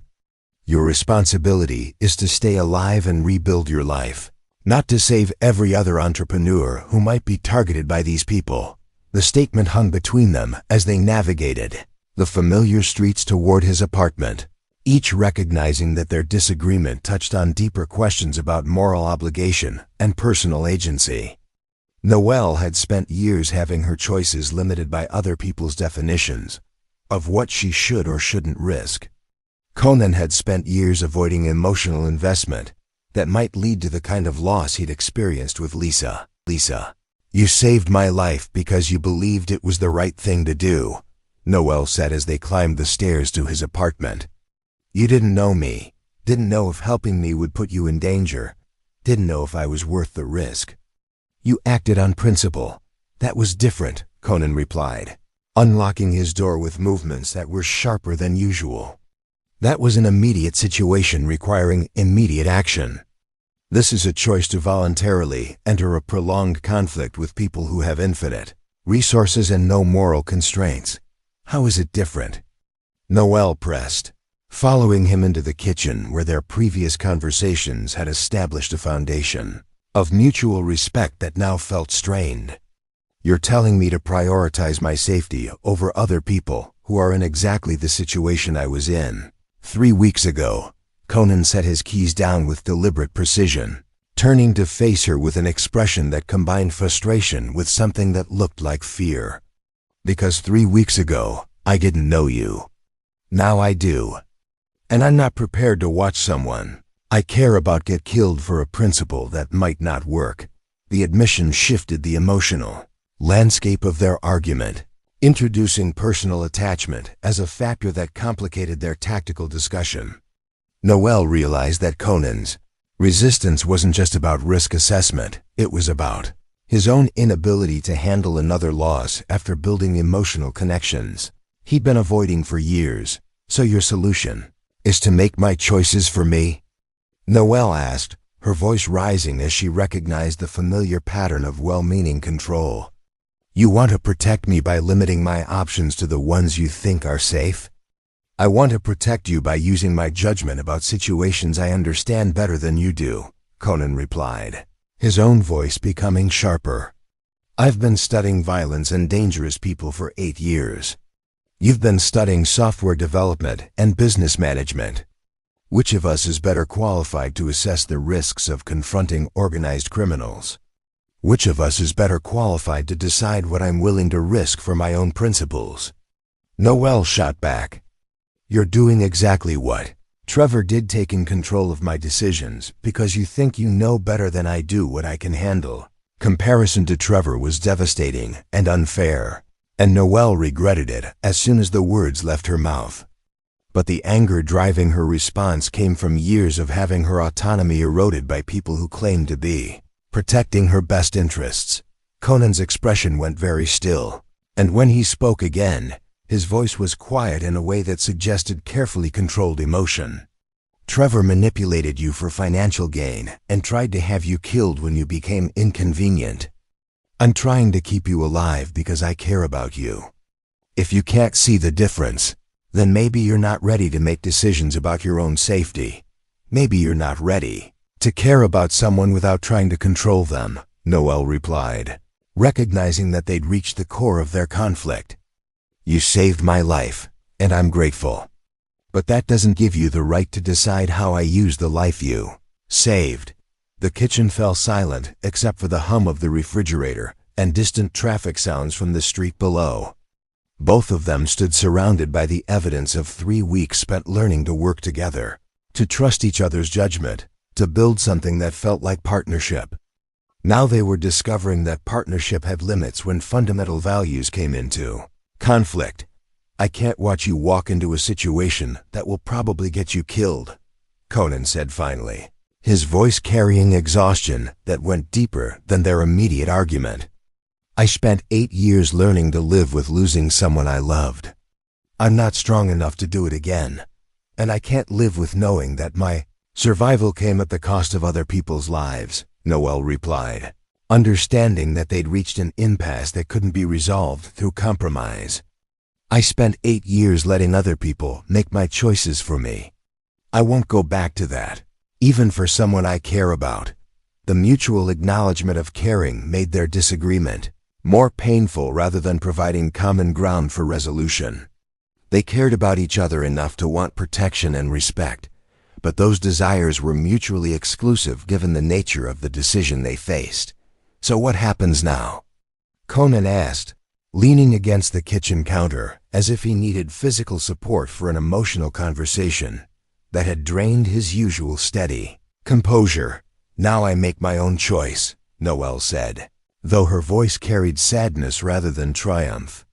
Your responsibility is to stay alive and rebuild your life, not to save every other entrepreneur who might be targeted by these people. The statement hung between them as they navigated the familiar streets toward his apartment, each recognizing that their disagreement touched on deeper questions about moral obligation and personal agency. Noel had spent years having her choices limited by other people's definitions of what she should or shouldn't risk. Conan had spent years avoiding emotional investment that might lead to the kind of loss he'd experienced with Lisa. Lisa, you saved my life because you believed it was the right thing to do, Noel said as they climbed the stairs to his apartment. You didn't know me, didn't know if helping me would put you in danger, didn't know if I was worth the risk. You acted on principle. That was different, Conan replied, unlocking his door with movements that were sharper than usual. That was an immediate situation requiring immediate action. This is a choice to voluntarily enter a prolonged conflict with people who have infinite resources and no moral constraints. How is it different? Noelle pressed, following him into the kitchen where their previous conversations had established a foundation of mutual respect that now felt strained. You're telling me to prioritize my safety over other people who are in exactly the situation I was in. 3 weeks ago, Conan set his keys down with deliberate precision, turning to face her with an expression that combined frustration with something that looked like fear. Because 3 weeks ago, I didn't know you. Now I do. And I'm not prepared to watch someone I care about get killed for a principle that might not work. The admission shifted the emotional landscape of their argument, introducing personal attachment as a factor that complicated their tactical discussion. Noelle realized that Conan's resistance wasn't just about risk assessment, it was about his own inability to handle another loss after building emotional connections he'd been avoiding for years. So your solution is to make my choices for me? Noelle asked, her voice rising as she recognized the familiar pattern of well-meaning control. You want to protect me by limiting my options to the ones you think are safe? I want to protect you by using my judgment about situations I understand better than you do, Conan replied, his own voice becoming sharper. I've been studying violence and dangerous people for 8 years. You've been studying software development and business management. Which of us is better qualified to assess the risks of confronting organized criminals? Which of us is better qualified to decide what I'm willing to risk for my own principles? Noelle shot back. You're doing exactly what Trevor did, taking control of my decisions because you think you know better than I do what I can handle. Comparison to Trevor was devastating and unfair, and Noelle regretted it as soon as the words left her mouth. But the anger driving her response came from years of having her autonomy eroded by people who claimed to be protecting her best interests. Conan's expression went very still, and when he spoke again, his voice was quiet in a way that suggested carefully controlled emotion. Trevor manipulated you for financial gain and tried to have you killed when you became inconvenient. I'm trying to keep you alive because I care about you. If you can't see the difference, then maybe you're not ready to make decisions about your own safety. Maybe you're not ready to care about someone without trying to control them, Noelle replied, recognizing that they'd reached the core of their conflict. You saved my life, and I'm grateful. But that doesn't give you the right to decide how I use the life you saved. The kitchen fell silent except for the hum of the refrigerator and distant traffic sounds from the street below. Both of them stood surrounded by the evidence of 3 weeks spent learning to work together, to trust each other's judgment, to build something that felt like partnership. Now they were discovering that partnership had limits when fundamental values came into conflict. I can't watch you walk into a situation that will probably get you killed, Conan said finally, his voice carrying exhaustion that went deeper than their immediate argument. I spent 8 years learning to live with losing someone I loved. I'm not strong enough to do it again, and I can't live with knowing that my survival came at the cost of other people's lives, Noelle replied, understanding that they'd reached an impasse that couldn't be resolved through compromise. I spent 8 years letting other people make my choices for me. I won't go back to that, even for someone I care about. The mutual acknowledgement of caring made their disagreement more painful rather than providing common ground for resolution. They cared about each other enough to want protection and respect, but those desires were mutually exclusive given the nature of the decision they faced. So what happens now? Conan asked, leaning against the kitchen counter as if he needed physical support for an emotional conversation that had drained his usual steady composure. Now I make my own choice, Noelle said, though her voice carried sadness rather than triumph.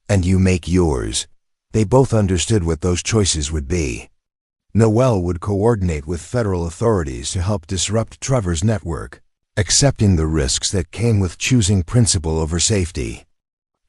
And you make yours. They both understood what those choices would be. Noelle would coordinate with federal authorities to help disrupt Trevor's network, accepting the risks that came with choosing principle over safety.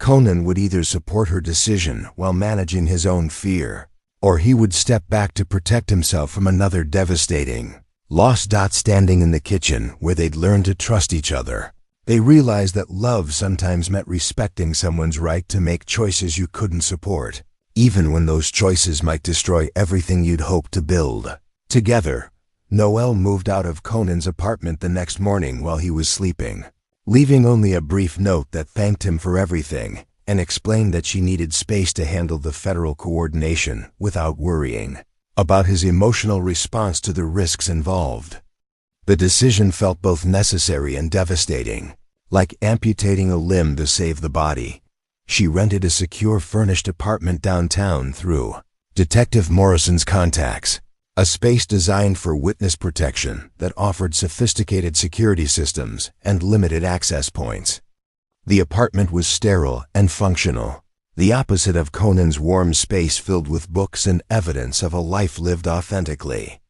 Conan would either support her decision while managing his own fear, or he would step back to protect himself from another devastating loss. Standing in the kitchen where they'd learned to trust each other, they realized that love sometimes meant respecting someone's right to make choices you couldn't support, even when those choices might destroy everything you'd hoped to build. Together, Noelle moved out of Conan's apartment the next morning while he was sleeping, leaving only a brief note that thanked him for everything and explained that she needed space to handle the federal coordination without worrying about his emotional response to the risks involved. The decision felt both necessary and devastating, like amputating a limb to save the body. She rented a secure furnished apartment downtown through Detective Morrison's contacts, a space designed for witness protection that offered sophisticated security systems and limited access points. The apartment was sterile and functional, the opposite of Conan's warm space filled with books and evidence of a life lived authentically.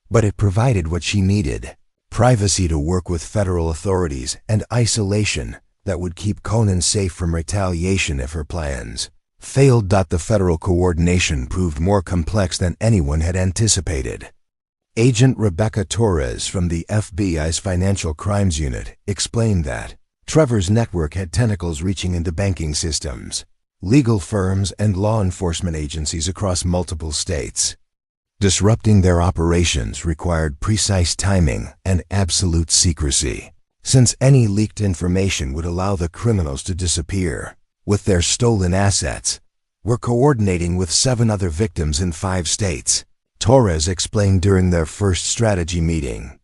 But it provided what she needed: privacy to work with federal authorities and isolation that would keep Conan safe from retaliation if her plans failed. The federal coordination proved more complex than anyone had anticipated. Agent Rebecca Torres from the FBI's Financial Crimes Unit explained that Trevor's network had tentacles reaching into banking systems, legal firms, and law enforcement agencies across multiple states. Disrupting their operations required precise timing and absolute secrecy, since any leaked information would allow the criminals to disappear with their stolen assets. "We're coordinating with 7 other victims in 5 states," Torres explained during their first strategy meeting.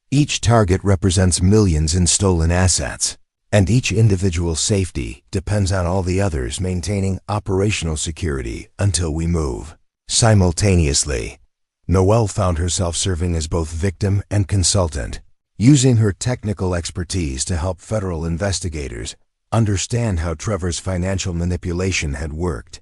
"Each target represents millions in stolen assets, and each individual's safety depends on all the others maintaining operational security until we move." Simultaneously, Noelle found herself serving as both victim and consultant, using her technical expertise to help federal investigators understand how Trevor's financial manipulation had worked.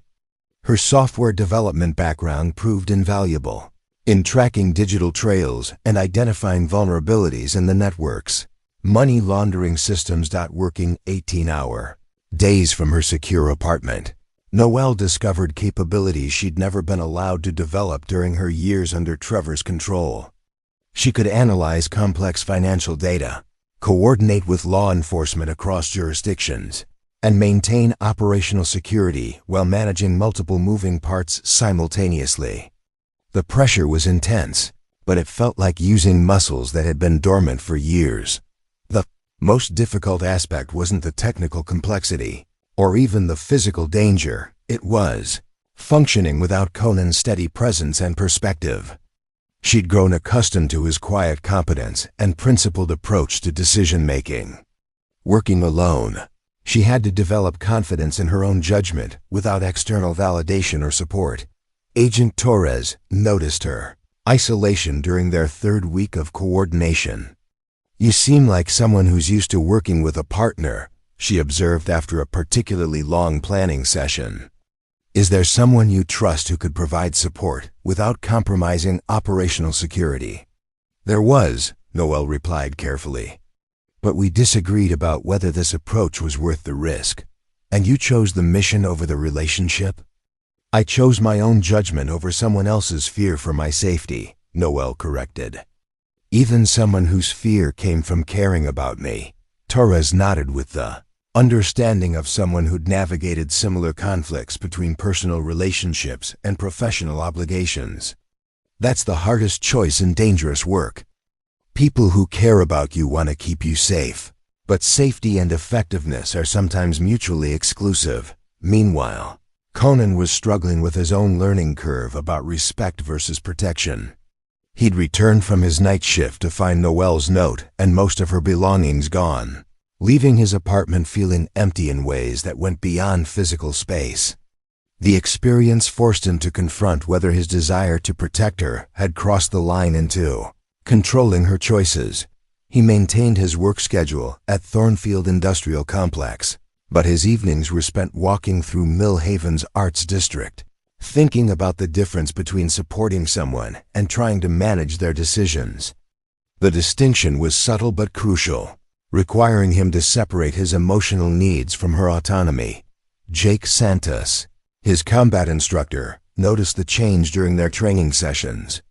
Her software development background proved invaluable in tracking digital trails and identifying vulnerabilities in the network's money laundering systems. Working 18-hour days from her secure apartment, Noelle discovered capabilities she'd never been allowed to develop during her years under Trevor's control. She could analyze complex financial data, coordinate with law enforcement across jurisdictions, and maintain operational security while managing multiple moving parts simultaneously. The pressure was intense, but it felt like using muscles that had been dormant for years. The most difficult aspect wasn't the technical complexity, or even the physical danger. It was functioning without Conan's steady presence and perspective. She'd grown accustomed to his quiet competence and principled approach to decision-making. Working alone, she had to develop confidence in her own judgment without external validation or support. Agent Torres noticed her isolation during their 3rd week of coordination. "You seem like someone who's used to working with a partner," she observed after a particularly long planning session. "Is there someone you trust who could provide support without compromising operational security?" "There was," Noelle replied carefully. "But we disagreed about whether this approach was worth the risk. And you chose the mission over the relationship?" "I chose my own judgment over someone else's fear for my safety," Noelle corrected. "Even someone whose fear came from caring about me." Torres nodded with the understanding of someone who'd navigated similar conflicts between personal relationships and professional obligations. "That's the hardest choice in dangerous work. People who care about you want to keep you safe, but safety and effectiveness are sometimes mutually exclusive." Meanwhile, Conan was struggling with his own learning curve about respect versus protection. He'd returned from his night shift to find Noelle's note and most of her belongings gone, leaving his apartment feeling empty in ways that went beyond physical space. The experience forced him to confront whether his desire to protect her had crossed the line into controlling her choices. He maintained his work schedule at Thornfield Industrial Complex, but his evenings were spent walking through Mill Haven's Arts District, thinking about the difference between supporting someone and trying to manage their decisions. The distinction was subtle but crucial, requiring him to separate his emotional needs from her autonomy. Jake Santos, his combat instructor, noticed the change during their training sessions.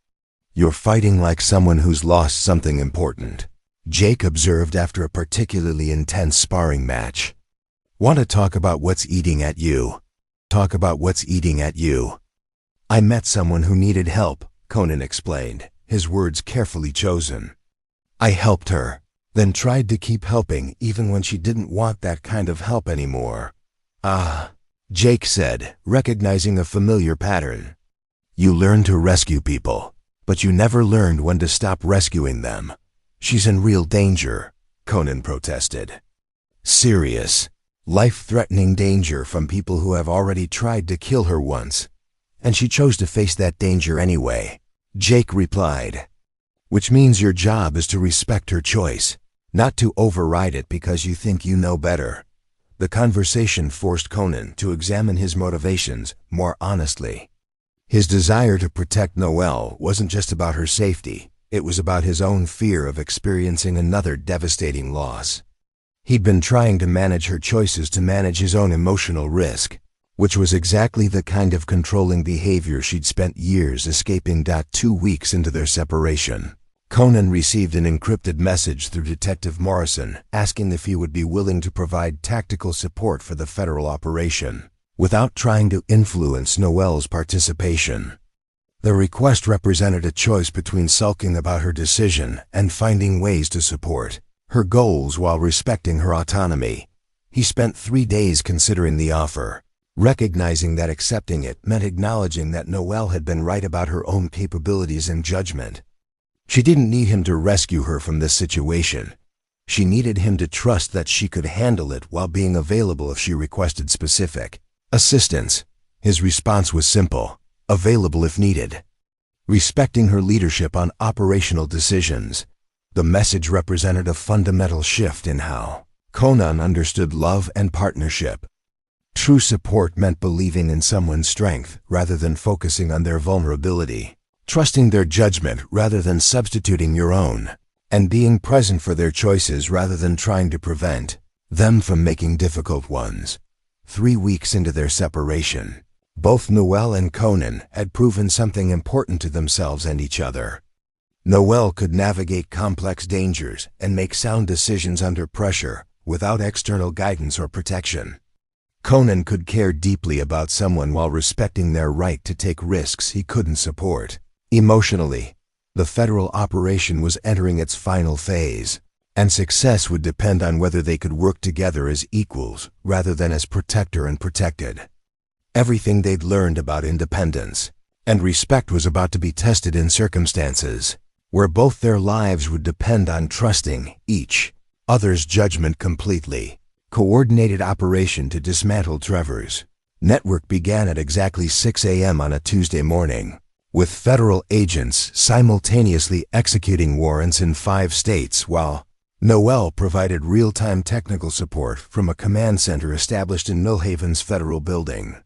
"You're fighting like someone who's lost something important," Jake observed after a particularly intense sparring match. "Want to talk about what's eating at you? Talk about what's eating at you." "I met someone who needed help," Conan explained, his words carefully chosen. "I helped her, then tried to keep helping even when she didn't want that kind of help anymore." "Ah," Jake said, recognizing a familiar pattern. "You learn to rescue people, but you never learned when to stop rescuing them." "She's in real danger," Conan protested. "Serious, life-threatening danger from people who have already tried to kill her once. And she chose to face that danger anyway," Jake replied. "Which means your job is to respect her choice, not to override it because you think you know better." The conversation forced Conan to examine his motivations more honestly. His desire to protect Noelle wasn't just about her safety, it was about his own fear of experiencing another devastating loss. He'd been trying to manage her choices to manage his own emotional risk, which was exactly the kind of controlling behavior she'd spent years escaping. 2 weeks into their separation, Conan received an encrypted message through Detective Morrison asking if he would be willing to provide tactical support for the federal operation, without trying to influence Noelle's participation. The request represented a choice between sulking about her decision and finding ways to support her goals while respecting her autonomy. He spent 3 days considering the offer, recognizing that accepting it meant acknowledging that Noelle had been right about her own capabilities and judgment. She didn't need him to rescue her from this situation. She needed him to trust that she could handle it while being available if she requested specific assistance. His response was simple: available if needed. Respecting her leadership on operational decisions, the message represented a fundamental shift in how Conan understood love and partnership. True support meant believing in someone's strength rather than focusing on their vulnerability, trusting their judgment rather than substituting your own, and being present for their choices rather than trying to prevent them from making difficult ones. 3 weeks into their separation, both Noelle and Conan had proven something important to themselves and each other. Noelle could navigate complex dangers and make sound decisions under pressure without external guidance or protection. Conan could care deeply about someone while respecting their right to take risks he couldn't support. Emotionally, the federal operation was entering its final phase, and success would depend on whether they could work together as equals rather than as protector and protected. Everything they'd learned about independence and respect was about to be tested in circumstances where both their lives would depend on trusting each other's judgment completely. Coordinated operation to dismantle Trevor's network began at exactly 6 a.m. on a Tuesday morning, with federal agents simultaneously executing warrants in 5 states while Noelle provided real-time technical support from a command center established in Millhaven's federal building.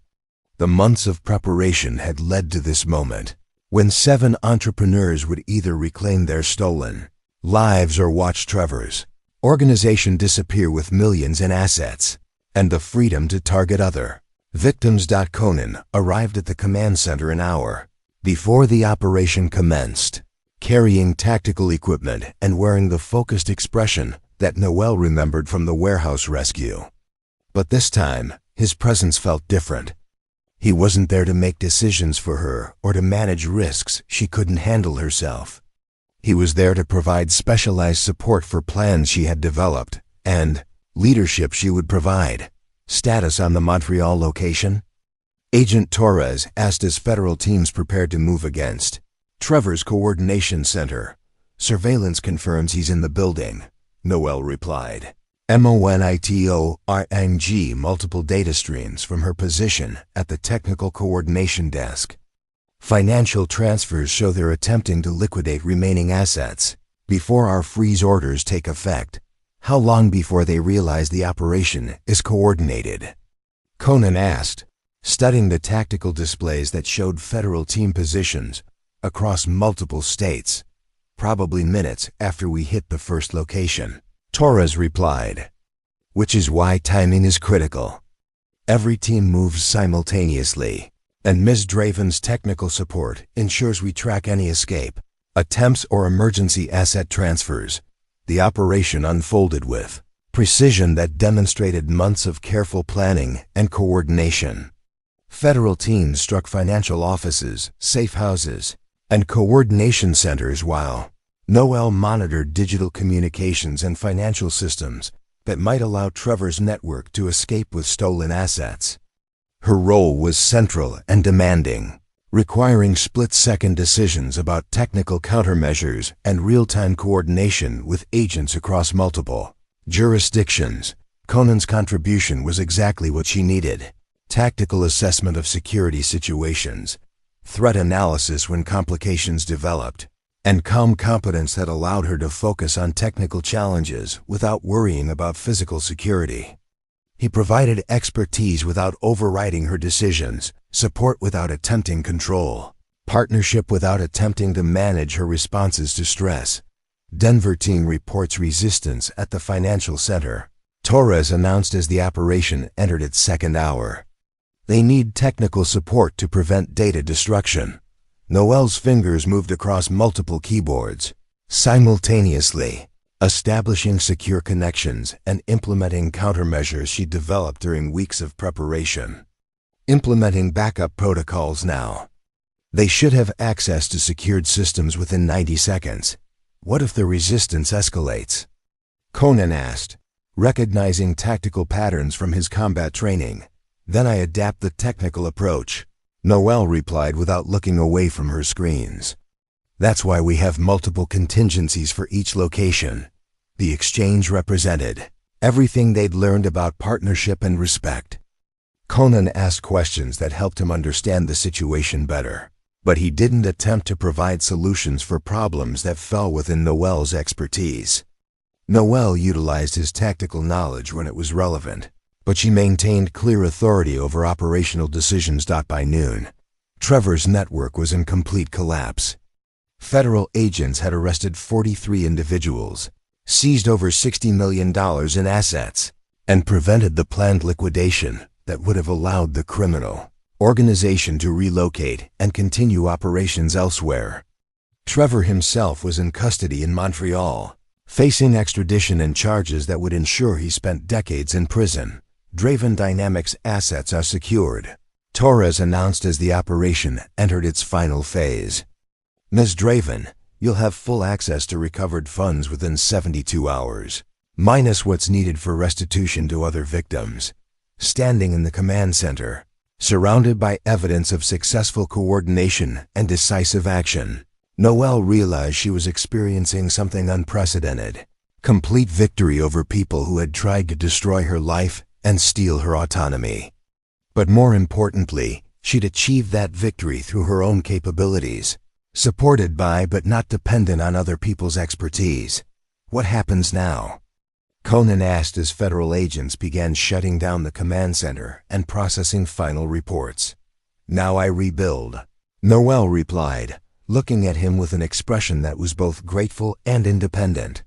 The months of preparation had led to this moment, when 7 entrepreneurs would either reclaim their stolen lives or watch Trevor's organization disappear with millions in assets and the freedom to target other victims. Conan arrived at the command center an hour before the operation commenced, carrying tactical equipment and wearing the focused expression that Noelle remembered from the warehouse rescue. But this time, his presence felt different. He wasn't there to make decisions for her or to manage risks she couldn't handle herself. He was there to provide specialized support for plans she had developed and leadership she would provide. Status on the Montreal location? Agent Torres asked as federal teams prepared to move against Trevor's coordination center. Surveillance confirms he's in the building, Noelle replied. Monitoring multiple data streams from her position at the technical coordination desk. Financial transfers show they're attempting to liquidate remaining assets before our freeze orders take effect. How long before they realize the operation is coordinated? Conan asked, studying the tactical displays that showed federal team positions across multiple states. Probably minutes after we hit the first location, Torres replied. Which is why timing is critical. Every team moves simultaneously, and Ms. Draven's technical support ensures we track any escape, attempts or emergency asset transfers. The operation unfolded with precision that demonstrated months of careful planning and coordination. Federal teams struck financial offices, safe houses, and coordination centers while Noelle monitored digital communications and financial systems that might allow Trevor's network to escape with stolen assets. Her role was central and demanding, requiring split-second decisions about technical countermeasures and real-time coordination with agents across multiple jurisdictions. Conan's contribution was exactly what she needed: tactical assessment of security situations, threat analysis when complications developed, and calm competence that allowed her to focus on technical challenges without worrying about physical security. He provided expertise without overriding her decisions, support without attempting control, partnership without attempting to manage her responses to stress. Denver team reports resistance at the financial center. Torres announced as the operation entered its second hour. They need technical support to prevent data destruction. Noelle's fingers moved across multiple keyboards, simultaneously, establishing secure connections and implementing countermeasures she developed during weeks of preparation. Implementing backup protocols now. They should have access to secured systems within 90 seconds. What if the resistance escalates? Conan asked, recognizing tactical patterns from his combat training. Then I adapt the technical approach, Noelle replied without looking away from her screens. That's why we have multiple contingencies for each location. The exchange represented everything they'd learned about partnership and respect. Conan asked questions that helped him understand the situation better, but he didn't attempt to provide solutions for problems that fell within Noelle's expertise. Noelle utilized his tactical knowledge when it was relevant, but she maintained clear authority over operational decisions. By noon, Trevor's network was in complete collapse. Federal agents had arrested 43 individuals, seized over $60 million in assets, and prevented the planned liquidation that would have allowed the criminal organization to relocate and continue operations elsewhere. Trevor himself was in custody in Montreal, facing extradition and charges that would ensure he spent decades in prison. Draven Dynamics assets are secured, Torres announced as the operation entered its final phase. Ms. Draven, you'll have full access to recovered funds within 72 hours, minus what's needed for restitution to other victims. Standing in the command center, surrounded by evidence of successful coordination and decisive action, Noelle realized she was experiencing something unprecedented: complete victory over people who had tried to destroy her life and steal her autonomy. But more importantly, she'd achieved that victory through her own capabilities, supported by but not dependent on other people's expertise. What happens now? Conan asked as federal agents began shutting down the command center and processing final reports. Now I rebuild, Noelle replied, looking at him with an expression that was both grateful and independent.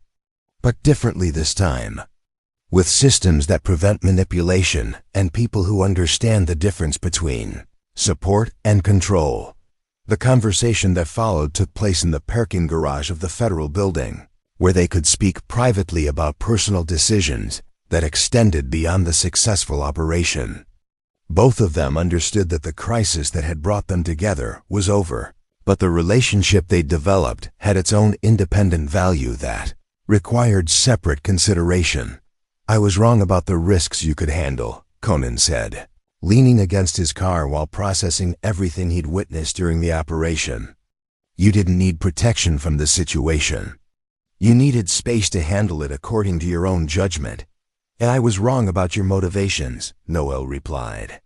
But differently this time, with systems that prevent manipulation and people who understand the difference between support and control. The conversation that followed took place in the parking garage of the federal building, where they could speak privately about personal decisions that extended beyond the successful operation. Both of them understood that the crisis that had brought them together was over, but the relationship they'd developed had its own independent value that required separate consideration. I was wrong about the risks you could handle, Conan said, leaning against his car while processing everything he'd witnessed during the operation. You didn't need protection from the situation. You needed space to handle it according to your own judgment. And I was wrong about your motivations, Noelle replied.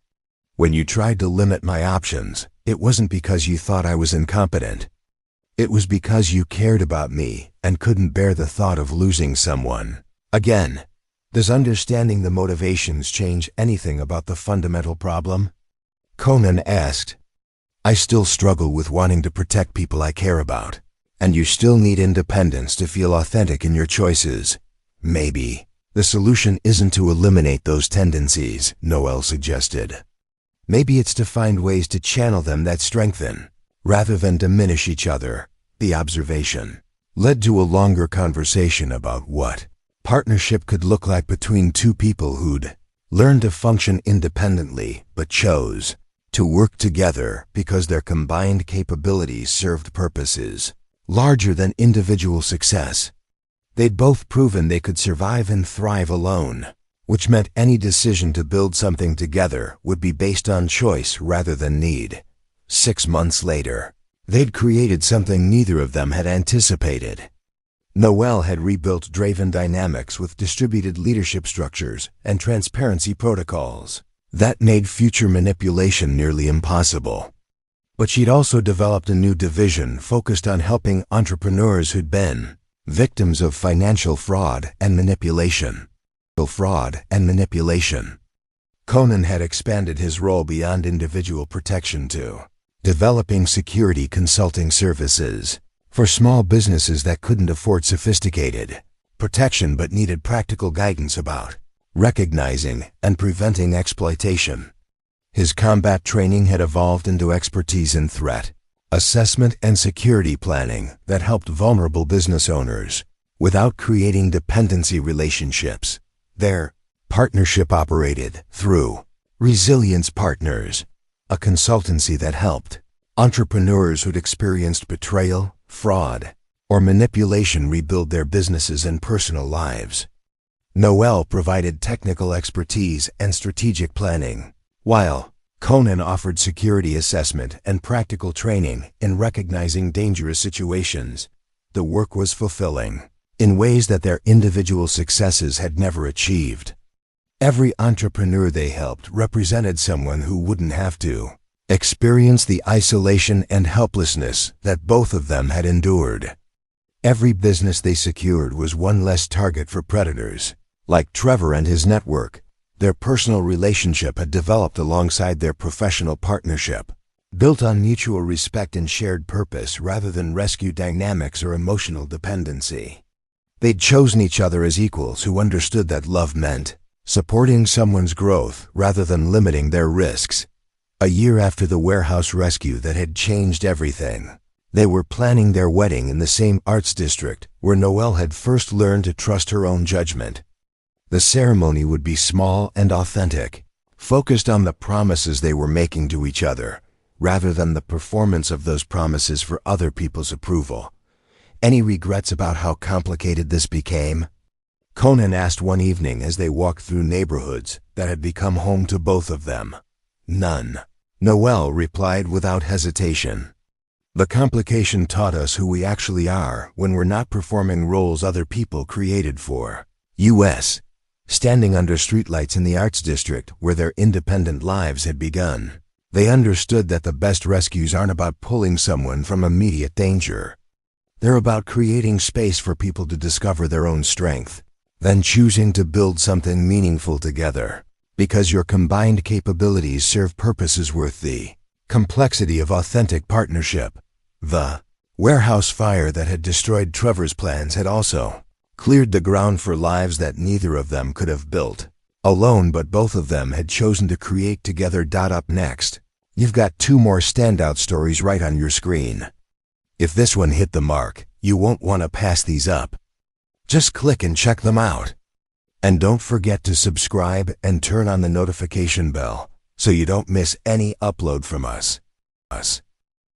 When you tried to limit my options, it wasn't because you thought I was incompetent. It was because you cared about me and couldn't bear the thought of losing someone. Again, does understanding the motivations change anything about the fundamental problem? Conan asked. I still struggle with wanting to protect people I care about, and you still need independence to feel authentic in your choices. Maybe The solution isn't to eliminate those tendencies, Noel suggested. Maybe it's to find ways to channel them that strengthen, rather than diminish each other. The observation led to a longer conversation about what partnership could look like between two people who'd learned to function independently but chose to work together because their combined capabilities served purposes larger than individual success. They'd both proven they could survive and thrive alone, which meant any decision to build something together would be based on choice rather than need. 6 months later, they'd created something neither of them had anticipated. Noel had rebuilt Draven Dynamics with distributed leadership structures and transparency protocols that made future manipulation nearly impossible. But she'd also developed a new division focused on helping entrepreneurs who'd been victims of financial fraud and manipulation. Conan had expanded his role beyond individual protection to developing security consulting services for small businesses that couldn't afford sophisticated protection but needed practical guidance about recognizing and preventing exploitation. His combat training had evolved into expertise in threat assessment and security planning that helped vulnerable business owners without creating dependency relationships. Their partnership operated through Resilience Partners, a consultancy that helped entrepreneurs who'd experienced betrayal, fraud, or manipulation rebuild their businesses and personal lives. Noel provided technical expertise and strategic planning, while Conan offered security assessment and practical training in recognizing dangerous situations. The work was fulfilling in ways that their individual successes had never achieved. Every entrepreneur they helped represented someone who wouldn't have to experience the isolation and helplessness that both of them had endured. Every business they secured was one less target for predators. Like Trevor and his network, their personal relationship had developed alongside their professional partnership, built on mutual respect and shared purpose rather than rescue dynamics or emotional dependency. They'd chosen each other as equals who understood that love meant supporting someone's growth rather than limiting their risks. A year after the warehouse rescue that had changed everything, they were planning their wedding in the same arts district where Noel had first learned to trust her own judgment. The ceremony would be small and authentic, focused on the promises they were making to each other, rather than the performance of those promises for other people's approval. Any regrets about how complicated this became? Conan asked one evening as they walked through neighborhoods that had become home to both of them. None. Noel replied without hesitation. The complication taught us who we actually are when we're not performing roles other people created for. U.S. Standing under streetlights in the arts district where their independent lives had begun, they understood that the best rescues aren't about pulling someone from immediate danger. They're about creating space for people to discover their own strength, then choosing to build something meaningful together, because your combined capabilities serve purposes worth the complexity of authentic partnership. The warehouse fire that had destroyed Trevor's plans had also cleared the ground for lives that neither of them could have built alone, but both of them had chosen to create together. Up next, you've got 2 more standout stories right on your screen. If this one hit the mark, you won't want to pass these up. Just click and check them out. And don't forget to subscribe and turn on the notification bell so you don't miss any upload from us.